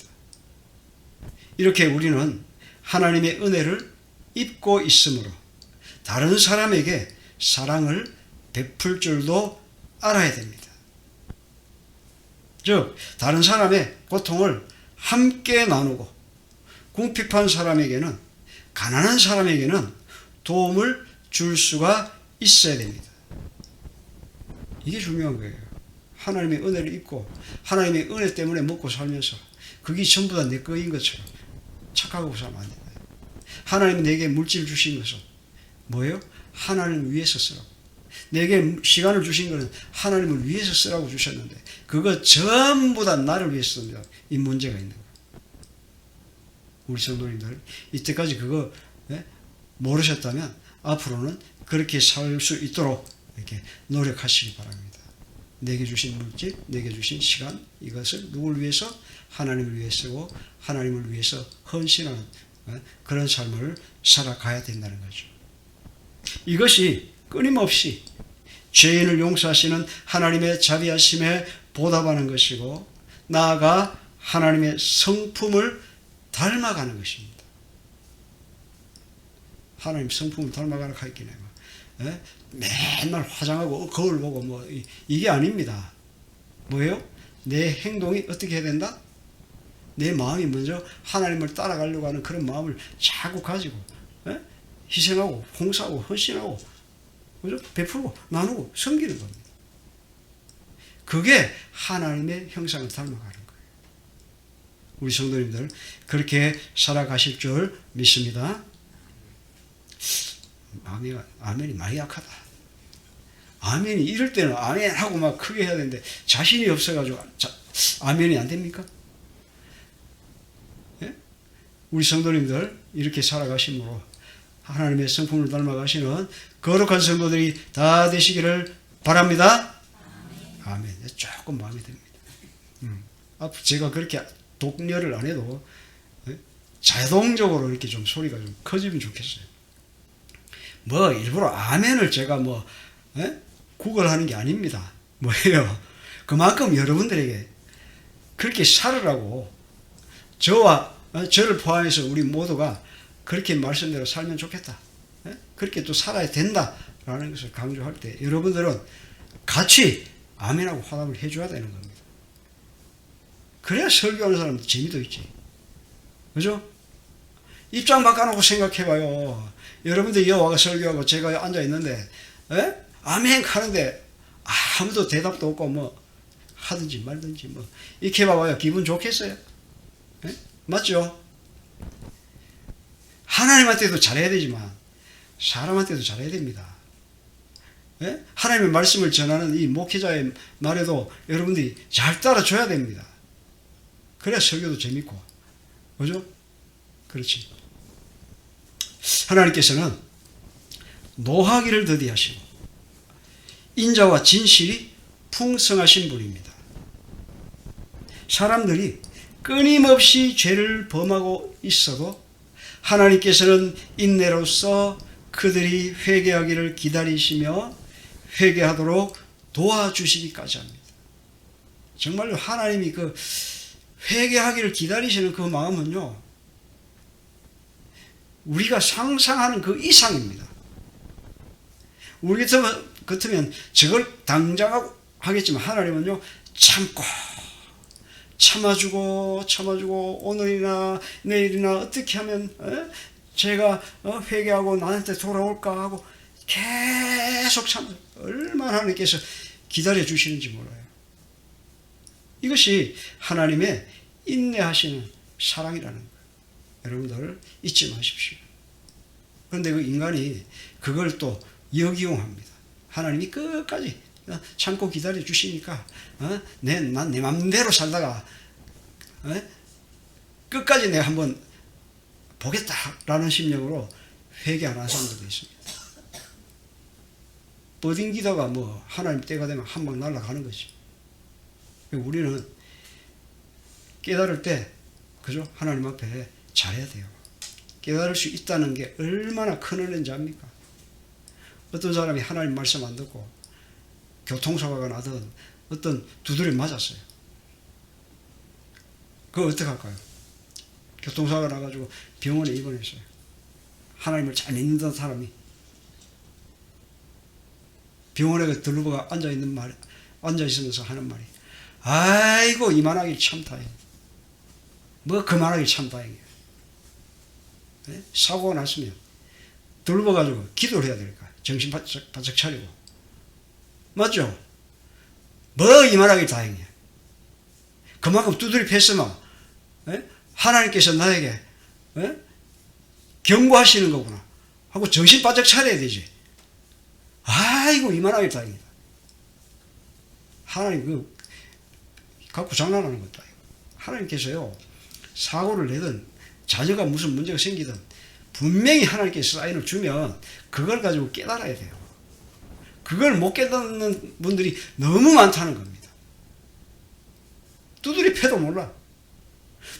이렇게 우리는 하나님의 은혜를 입고 있으므로 다른 사람에게 사랑을 베풀 줄도 알아야 됩니다. 즉 다른 사람의 고통을 함께 나누고 궁핍한 사람에게는 가난한 사람에게는 도움을 줄 수가 있어야 됩니다. 이게 중요한 거예요. 하나님의 은혜를 입고 하나님의 은혜 때문에 먹고 살면서 그게 전부 다 내 거인 것처럼 착각하고 살면 안 됩니다. 하나님이 내게 물질 주신 것은 뭐예요? 하나님을 위해서 쓰라고. 내게 시간을 주신 것은 하나님을 위해서 쓰라고 주셨는데 그거 전부 다 나를 위해서 씁니다. 이 문제가 있는 거예요. 우리 성도님들 이때까지 그거 모르셨다면 앞으로는 그렇게 살 수 있도록 이렇게 노력하시기 바랍니다. 내게 주신 물질, 내게 주신 시간, 이것을 누구를 위해서? 하나님을 위해 쓰고 하나님을 위해서 헌신하는 그런 삶을 살아가야 된다는 거죠. 이것이 끊임없이 죄인을 용서하시는 하나님의 자비하심에 보답하는 것이고, 나아가 하나님의 성품을 닮아가는 것입니다. 하나님 성품을 닮아가는 가있긴 해요. 맨날 화장하고 거울 보고 뭐 이게 아닙니다. 뭐예요? 내 행동이 어떻게 해야 된다? 내 마음이 먼저 하나님을 따라가려고 하는 그런 마음을 자꾸 가지고 희생하고 봉사하고 헌신하고, 그죠? 베풀고 나누고 섬기는 겁니다. 그게 하나님의 형상을 닮아가는 거예요. 우리 성도님들 그렇게 살아가실 줄 믿습니다. 아멘이 많이 약하다. 아멘이 이럴 때는 아멘 하고 막 크게 해야 되는데 자신이 없어가지고 아멘이 안 됩니까? 예? 우리 성도님들 이렇게 살아가심으로 하나님의 성품을 닮아가시는 거룩한 성도들이 다 되시기를 바랍니다. 아멘. 조금 마음에 듭니다. 앞으로 제가 그렇게 독려를 안 해도 자동적으로 이렇게 좀 소리가 좀 커지면 좋겠어요. 뭐 일부러 아멘을 제가 뭐 구걸하는 게 아닙니다. 뭐예요? 그만큼 여러분들에게 그렇게 살으라고 저와 저를 포함해서 우리 모두가 그렇게 말씀대로 살면 좋겠다. 그렇게 또 살아야 된다라는 것을 강조할 때 여러분들은 같이 아멘하고 화답을 해줘야 되는 겁니다. 그래야 설교하는 사람도 재미도 있지. 그죠? 입장 바꿔놓고 생각해봐요. 여러분들 여기 와서 설교하고 제가 앉아있는데 아멘 하는데 아무도 대답도 없고 뭐 하든지 말든지 뭐 이렇게 해봐봐요. 기분 좋겠어요? 맞죠? 하나님한테도 잘해야 되지만 사람한테도 잘해야 됩니다. 하나님의 말씀을 전하는 이 목회자의 말에도 여러분들이 잘 따라줘야 됩니다. 그래야 설교도 재밌고, 그죠? 그렇지. 하나님께서는 노하기를 더디하시고 인자와 진실이 풍성하신 분입니다. 사람들이 끊임없이 죄를 범하고 있어도 하나님께서는 인내로서 그들이 회개하기를 기다리시며 회개하도록 도와주시기까지 합니다. 정말로 하나님이 그 회개하기를 기다리시는 그 마음은요, 우리가 상상하는 그 이상입니다. 우리 같으면 저걸 당장 하겠지만 하나님은요, 참아주고 오늘이나 내일이나 어떻게 하면 제가 회개하고 나한테 돌아올까 하고 계속 얼마나 하나님께서 기다려 주시는지 몰라요. 이것이 하나님의 인내하시는 사랑이라는 거예요. 여러분들 잊지 마십시오. 그런데 그 인간이 그걸 또 역이용합니다. 하나님이 끝까지 참고 기다려 주시니까 난 내 맘대로 살다가 끝까지 내가 한번 보겠다라는 심령으로 회개 안 하는 사람들도 있습니다. 뻗ing기다가 뭐 하나님 때가 되면 한 방 날아가는 거지. 우리는 깨달을 때, 그죠? 하나님 앞에 잘해야 돼요. 깨달을 수 있다는 게 얼마나 큰 은혜인지 압니까? 어떤 사람이 하나님 말씀 안 듣고 교통사고가 나든 어떤 두드려 맞았어요. 그거 어떻게 할까요? 교통사고가 나가지고 병원에 입원했어요. 하나님을 잘 믿는 사람이 병원에 들르버가 앉아있으면서 하는 말이, 아이고 이만하길 참 다행. 뭐 그만하길 참 다행이에요. 사고가 났으면 들르버가지고 기도를 해야 될까? 정신 바짝 차리고. 맞죠? 뭐 이만하길 다행이야. 그만큼 두드려 팼으면 하나님께서 나에게 경고하시는 거구나 하고 정신 바짝 차려야 되지. 아이고 이만하길 다행이다. 하나님 그 갖고 장난하는 것도 아니고, 하나님께서요 사고를 내든 자녀가 무슨 문제가 생기든 분명히 하나님께서 사인을 주면 그걸 가지고 깨달아야 돼요. 그걸 못 깨닫는 분들이 너무 많다는 겁니다. 두드리 패도 몰라.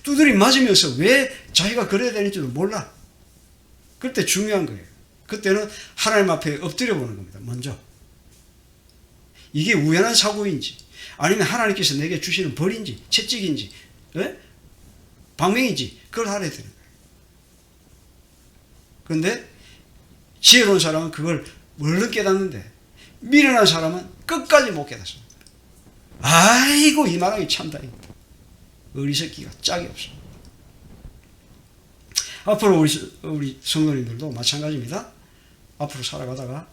두드리 맞으면서 왜 자기가 그래야 되는지도 몰라. 그때 중요한 거예요. 그때는 하나님 앞에 엎드려 보는 겁니다. 먼저. 이게 우연한 사고인지 아니면 하나님께서 내게 주시는 벌인지 채찍인지 방맹인지 그걸 알아야 되는 거예요. 그런데 지혜로운 사람은 그걸 얼른 깨닫는데 미련한 사람은 끝까지 못 깨닫습니다. 아이고 이 말하기 참 다행이다. 어리석기가 짝이 없습니다. 앞으로 우리 성도님들도 마찬가지입니다. 앞으로 살아가다가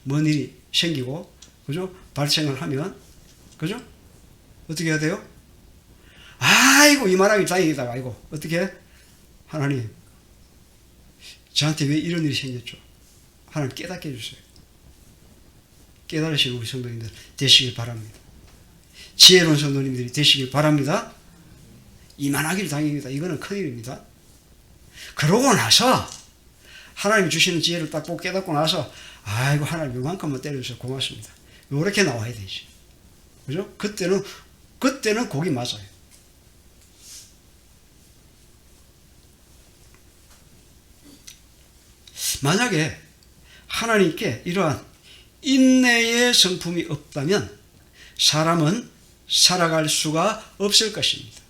뭔 일이 생기고 그죠? 발생을 하면 그죠? 어떻게 해야 돼요? 아이고 이 말하기 다행이다. 아이고 어떻게 해? 하나님 저한테 왜 이런 일이 생겼죠? 하나님 깨닫게 해주세요. 깨달으시는 우리 성도님들 되시길 바랍니다. 지혜로운 성도님들이 되시길 바랍니다. 이만하길 다행입니다. 이거는 큰일입니다. 그러고 나서 하나님 주시는 지혜를 딱 보고 깨닫고 나서 아이고 하나님 요만큼만 때려주셔서 고맙습니다. 요렇게 나와야 되지. 그죠? 그때는 곡이 맞아요. 만약에 하나님께 이러한 인내의 성품이 없다면 사람은 살아갈 수가 없을 것입니다.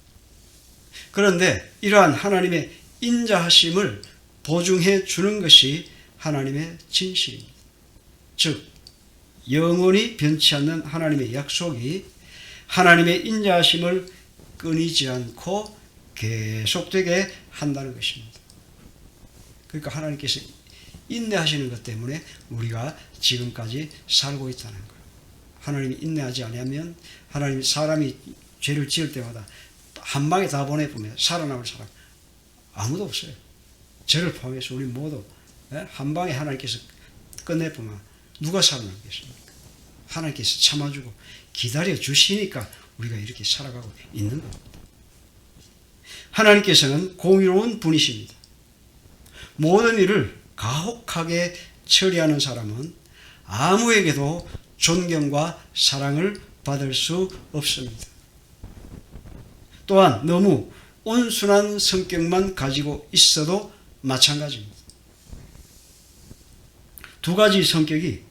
그런데 이러한 하나님의 인자하심을 보증해 주는 것이 하나님의 진실입니다. 즉 영원히 변치 않는 하나님의 약속이 하나님의 인자하심을 끊이지 않고 계속되게 한다는 것입니다. 그러니까 하나님께서 인내하시는 것 때문에 우리가 지금까지 살고 있다는 거예요. 하나님이 인내하지 않으면 하나님 사람이 죄를 지을 때마다 한 방에 다 보내보면 살아남을 사람 아무도 없어요. 저를 포함해서 우리 모두 한 방에 하나님께서 끝내보면 누가 살아남겠습니까? 하나님께서 참아주고 기다려 주시니까 우리가 이렇게 살아가고 있는 겁니다. 하나님께서는 공의로운 분이십니다. 모든 일을 가혹하게 처리하는 사람은 아무에게도 존경과 사랑을 받을 수 없습니다. 또한 너무 온순한 성격만 가지고 있어도 마찬가지입니다. 두 가지 성격이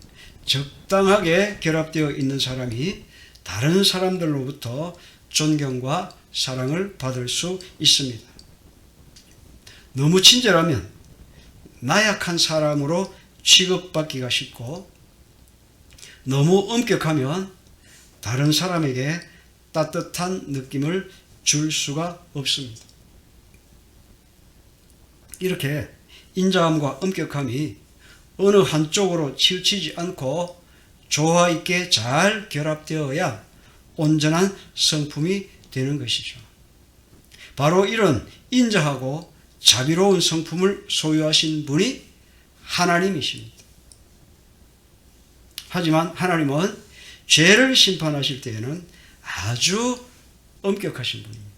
적당하게 결합되어 있는 사람이 다른 사람들로부터 존경과 사랑을 받을 수 있습니다. 너무 친절하면 나약한 사람으로 취급받기가 쉽고 너무 엄격하면 다른 사람에게 따뜻한 느낌을 줄 수가 없습니다. 이렇게 인자함과 엄격함이 어느 한쪽으로 치우치지 않고 조화 있게 잘 결합되어야 온전한 성품이 되는 것이죠. 바로 이런 인자하고 자비로운 성품을 소유하신 분이 하나님이십니다. 하지만 하나님은 죄를 심판하실 때에는 아주 엄격하신 분입니다.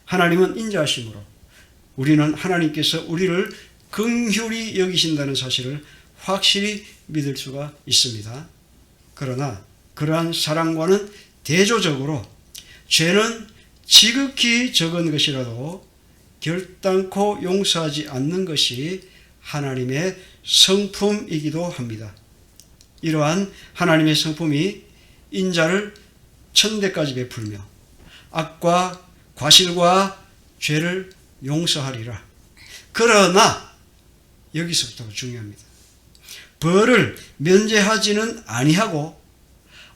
하나님은 인자하심으로 우리는 하나님께서 우리를 긍휼히 여기신다는 사실을 확실히 믿을 수가 있습니다. 그러나 그러한 사랑과는 대조적으로 죄는 지극히 적은 것이라도 결단코 용서하지 않는 것이 하나님의 성품이기도 합니다. 이러한 하나님의 성품이 인자를 천대까지 베풀며 악과 과실과 죄를 용서하리라. 그러나 여기서부터 중요합니다. 벌을 면제하지는 아니하고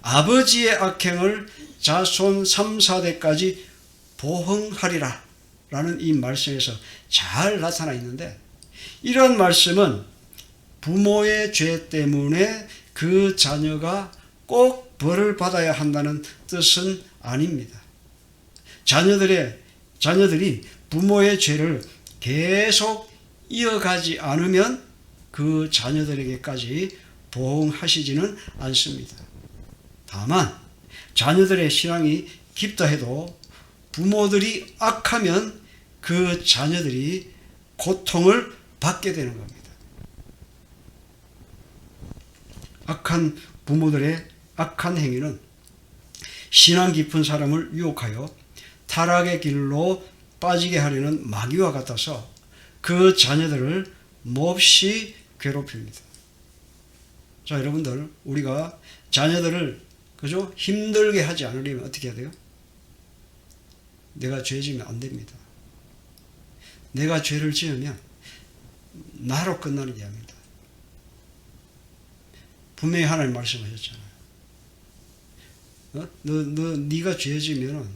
아버지의 악행을 자손 3, 4대까지 보응하리라 라는 이 말씀에서 잘 나타나 있는데, 이런 말씀은 부모의 죄 때문에 그 자녀가 꼭 벌을 받아야 한다는 뜻은 아닙니다. 자녀들이 부모의 죄를 계속 이어가지 않으면 그 자녀들에게까지 보응하시지는 않습니다. 다만 자녀들의 신앙이 깊다 해도 부모들이 악하면 그 자녀들이 고통을 받게 되는 겁니다. 악한 부모들의 악한 행위는 신앙 깊은 사람을 유혹하여 타락의 길로 빠지게 하려는 마귀와 같아서 그 자녀들을 몹시 괴롭힙니다. 자, 여러분들, 우리가 자녀들을 그죠? 힘들게 하지 않으려면 어떻게 해야 돼요? 내가 죄 지으면 안 됩니다. 내가 죄를 지으면 나로 끝나는 게 아닙니다. 분명히 하나님 말씀하셨잖아요. 네가 죄 지으면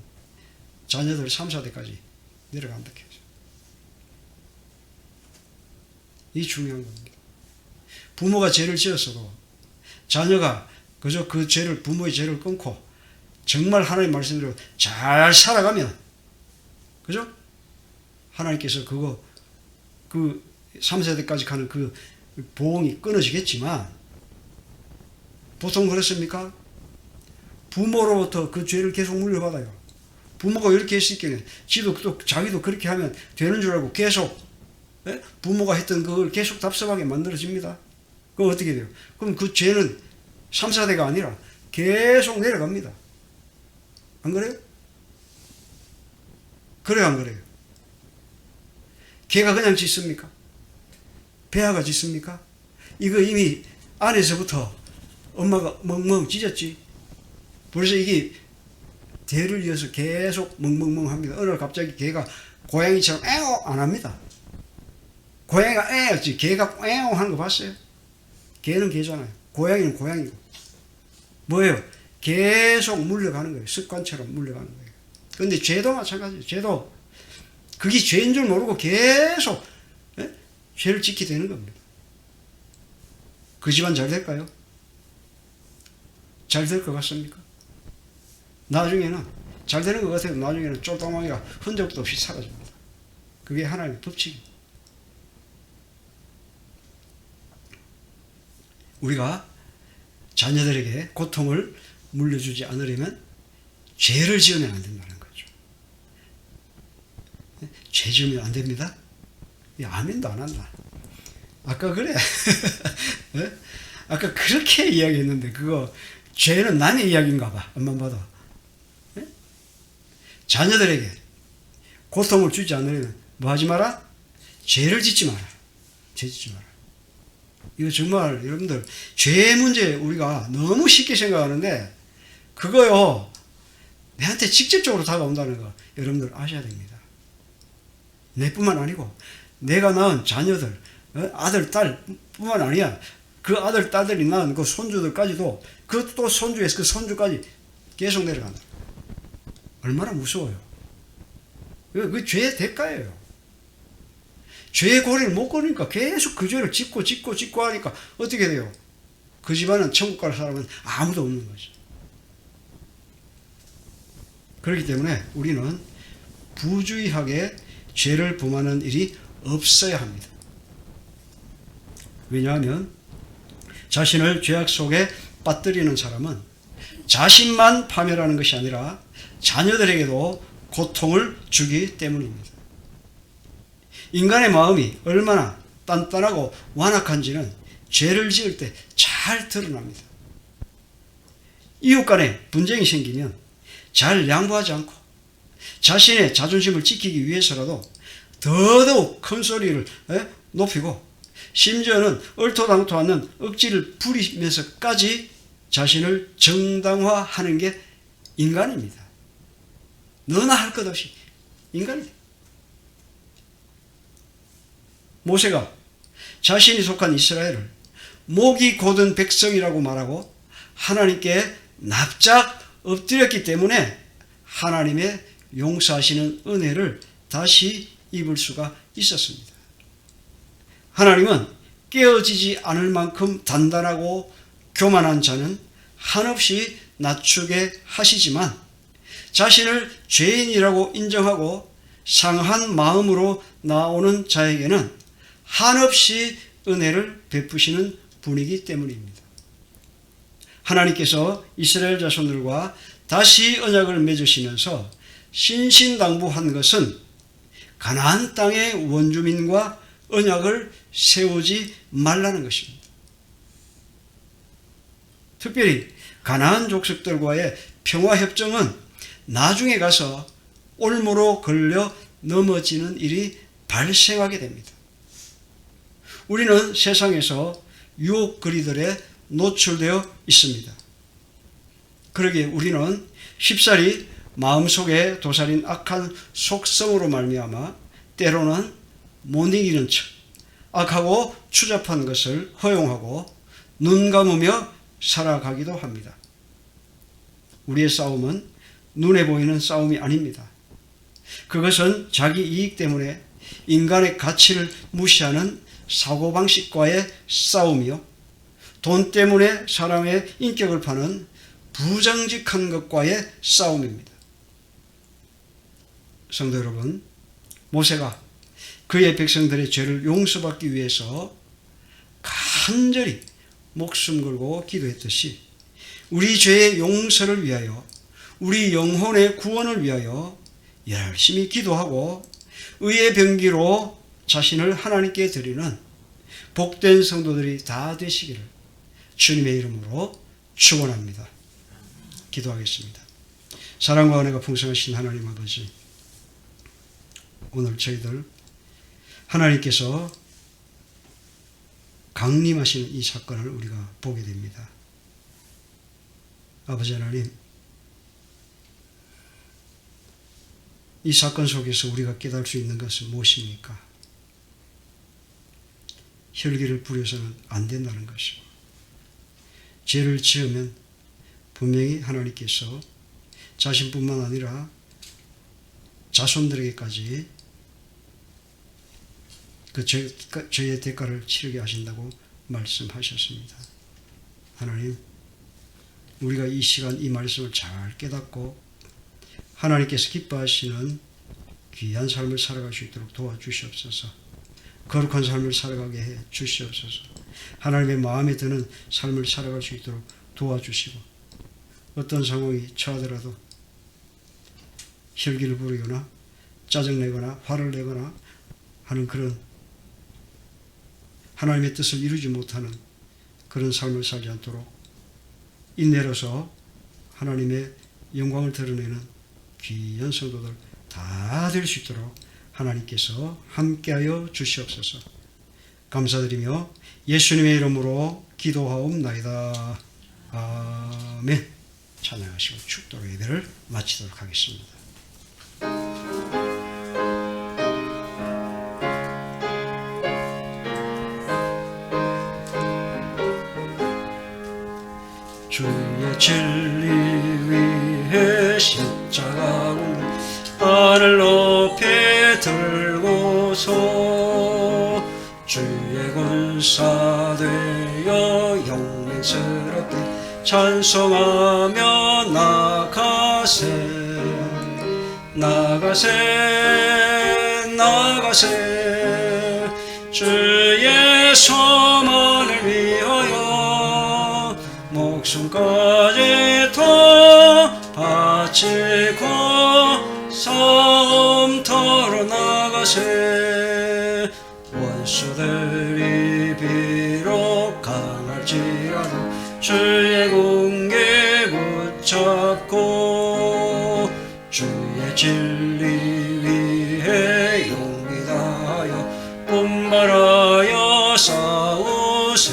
자녀들 3, 4대까지 내려간다 해서. 이 중요한 겁니다. 부모가 죄를 지었어도 자녀가 그저 그 죄를, 부모의 죄를 끊고 정말 하나님 말씀대로 잘 살아가면, 그죠? 하나님께서 그 3세대까지 가는 그 보응이 끊어지겠지만, 보통 그렇습니까? 부모로부터 그 죄를 계속 물려받아요. 부모가 이렇게 했으니까 자기도 그렇게 하면 되는 줄 알고 계속 부모가 했던 그걸 계속 답답하게 만들어집니다. 그럼 어떻게 돼요? 그럼 그 죄는 3, 4대가 아니라 계속 내려갑니다. 안 그래요? 그래요, 안 그래요? 개가 그냥 짖습니까? 배아가 짖습니까? 이거 이미 안에서부터 엄마가 멍멍 짖었지. 그래서 이게 대를 이어서 계속 멍멍멍 합니다. 어느 날 갑자기 개가 고양이처럼 에어 안 합니다. 고양이가 에어지, 개가 에어 하는 거 봤어요? 개는 개잖아요. 고양이는 고양이고. 뭐예요? 계속 물려가는 거예요. 습관처럼 물려가는 거예요. 그런데 죄도 마찬가지예요. 죄도 그게 죄인 줄 모르고 계속 죄를 짓게 되는 겁니다. 그 집안 잘 될까요? 잘 될 것 같습니까? 나중에는 잘 되는 것 같아도 나중에는 쫄딱망이가 흔적도 없이 사라집니다. 그게 하나님의 법칙입니다. 우리가 자녀들에게 고통을 물려주지 않으려면 죄를 지으면 안 된다는 거죠. 죄 지으면 안 됩니다. 아멘도 안 한다. 아까 그래. 아까 그렇게 이야기했는데 그거 죄는 남의 이야기인가 봐. 엄만 봐도. 자녀들에게 고통을 주지 않으려면 뭐 하지 마라? 죄를 짓지 마라. 죄 짓지 마라. 이거 정말 여러분들 죄 문제 우리가 너무 쉽게 생각하는데 그거요 내한테 직접적으로 다가온다는 거 여러분들 아셔야 됩니다. 내뿐만 아니고 내가 낳은 자녀들 아들 딸 뿐만 아니야 그 아들 딸들이 낳은 그 손주들까지도 그 또 손주에서 그 손주까지 계속 내려간다. 얼마나 무서워요. 그 죄의 대가예요. 죄의 고리를 못 끊으니까 계속 그 죄를 짓고 하니까 어떻게 돼요? 그 집안은 천국 갈 사람은 아무도 없는 거죠. 그렇기 때문에 우리는 부주의하게 죄를 범하는 일이 없어야 합니다. 왜냐하면 자신을 죄악 속에 빠뜨리는 사람은 자신만 파멸하는 것이 아니라 자녀들에게도 고통을 주기 때문입니다. 인간의 마음이 얼마나 단단하고 완악한지는 죄를 지을 때 잘 드러납니다. 이웃 간에 분쟁이 생기면 잘 양보하지 않고 자신의 자존심을 지키기 위해서라도 더더욱 큰 소리를 높이고 심지어는 얼토당토 않는 억지를 부리면서까지 자신을 정당화하는 게 인간입니다. 너나 할 것 없이 인간입니다. 모세가 자신이 속한 이스라엘을 목이 곧은 백성이라고 말하고 하나님께 납작 엎드렸기 때문에 하나님의 용서하시는 은혜를 다시 입을 수가 있었습니다. 하나님은 깨어지지 않을 만큼 단단하고 교만한 자는 한없이 낮추게 하시지만 자신을 죄인이라고 인정하고 상한 마음으로 나오는 자에게는 한없이 은혜를 베푸시는 분이기 때문입니다. 하나님께서 이스라엘 자손들과 다시 언약을 맺으시면서 신신당부한 것은 가나안 땅의 원주민과 언약을 세우지 말라는 것입니다. 특별히 가나안 족속들과의 평화협정은 나중에 가서 올무로 걸려 넘어지는 일이 발생하게 됩니다. 우리는 세상에서 유혹거리들에 노출되어 있습니다. 그러기에 우리는 쉽사리 마음속에 도사린 악한 속성으로 말미암아 때로는 못 이기는 척 악하고 추잡한 것을 허용하고 눈 감으며 살아가기도 합니다. 우리의 싸움은 눈에 보이는 싸움이 아닙니다. 그것은 자기 이익 때문에 인간의 가치를 무시하는 사고방식과의 싸움이요, 돈 때문에 사람의 인격을 파는 부정직한 것과의 싸움입니다. 성도 여러분, 모세가 그의 백성들의 죄를 용서받기 위해서 간절히 목숨 걸고 기도했듯이 우리 죄의 용서를 위하여, 우리 영혼의 구원을 위하여 열심히 기도하고 의의 병기로 자신을 하나님께 드리는 복된 성도들이 다 되시기를 주님의 이름으로 축원합니다. 기도하겠습니다. 사랑과 은혜가 풍성하신 하나님 아버지, 오늘 저희들 하나님께서 강림하시는 이 사건을 우리가 보게 됩니다. 아버지 하나님, 이 사건 속에서 우리가 깨달을 수 있는 것은 무엇입니까? 혈기를 부려서는 안 된다는 것이고, 죄를 지으면 분명히 하나님께서 자신뿐만 아니라 자손들에게까지 그 죄의 대가를 치르게 하신다고 말씀하셨습니다. 하나님, 우리가 이 시간 이 말씀을 잘 깨닫고 하나님께서 기뻐하시는 귀한 삶을 살아갈 수 있도록 도와주시옵소서. 거룩한 삶을 살아가게 해 주시옵소서. 하나님의 마음에 드는 삶을 살아갈 수 있도록 도와주시고, 어떤 상황이 처하더라도 혈기를 부리거나 짜증내거나 화를 내거나 하는 그런 하나님의 뜻을 이루지 못하는 그런 삶을 살지 않도록 인내로서 하나님의 영광을 드러내는 귀한 성도들 다 될 수 있도록 하나님께서 함께하여 주시옵소서. 감사드리며 예수님의 이름으로 기도하옵나이다. 아멘. 찬양하시고 축도로 예배를 마치도록 하겠습니다. 주의 진리 위해 십자가 하늘 높이 들고서 주의 군사 되어 영맹스럽게 찬송하며 나가세 나가세 나가세 주의 소망을 위하여 목숨까지 더 바치고 섬터로 나가세 원수들이 비록 강할지라도 주의 공개 붙잡고 주의 진리 위해 용기 다하여 분발하여 싸우세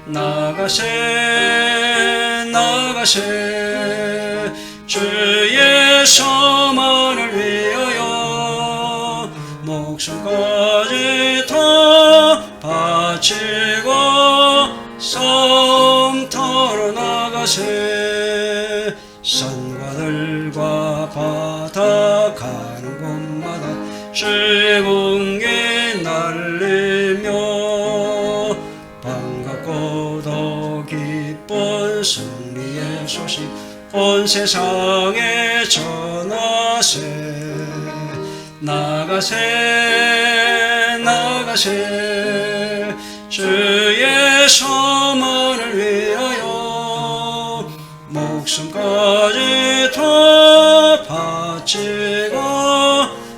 나가세 나가세 주의 소망을 위하여 목숨까지 더 바치고 섬터로 나가세 산과들과 바다 가는 곳마다 주의 공개 날리며 반갑고 더 기쁜 승리의 소식 온 세상에 전하세 나가세 나가세 주의 소망을 위하여 목숨까지 더 바치고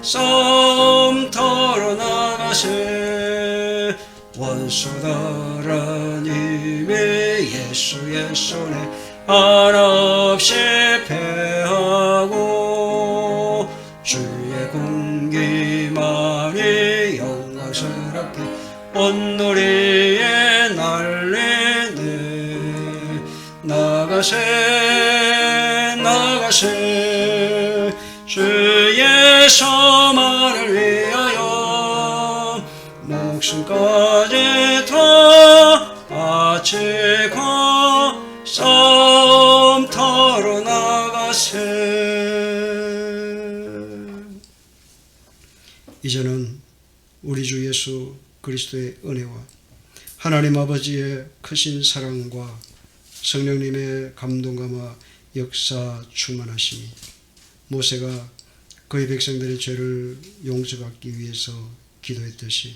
섬터로 나가세 원수들은 이미 예수의 손에 한없이 패하고 주의 공기만이 영광스럽게 온누리에 날리네. 나가세 나가세 주의 소망을 위하여 목숨까지 다 바치고 싸움터로 나가세. 이제는 우리 주 예수 그리스도의 은혜와 하나님 아버지의 크신 사랑과 성령님의 감동감화 역사 충만하심이 모세가 그의 백성들의 죄를 용서받기 위해서 기도했듯이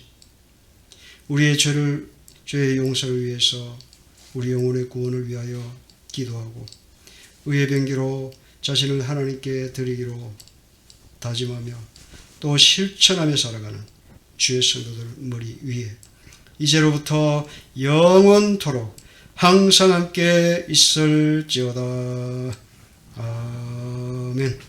우리의 죄의 용서를 위해서 우리 영혼의 구원을 위하여 기도하고 의의 병기로 자신을 하나님께 드리기로 다짐하며 또 실천하며 살아가는 주의 성도들 머리 위에 이제로부터 영원토록 항상 함께 있을지어다. 아멘.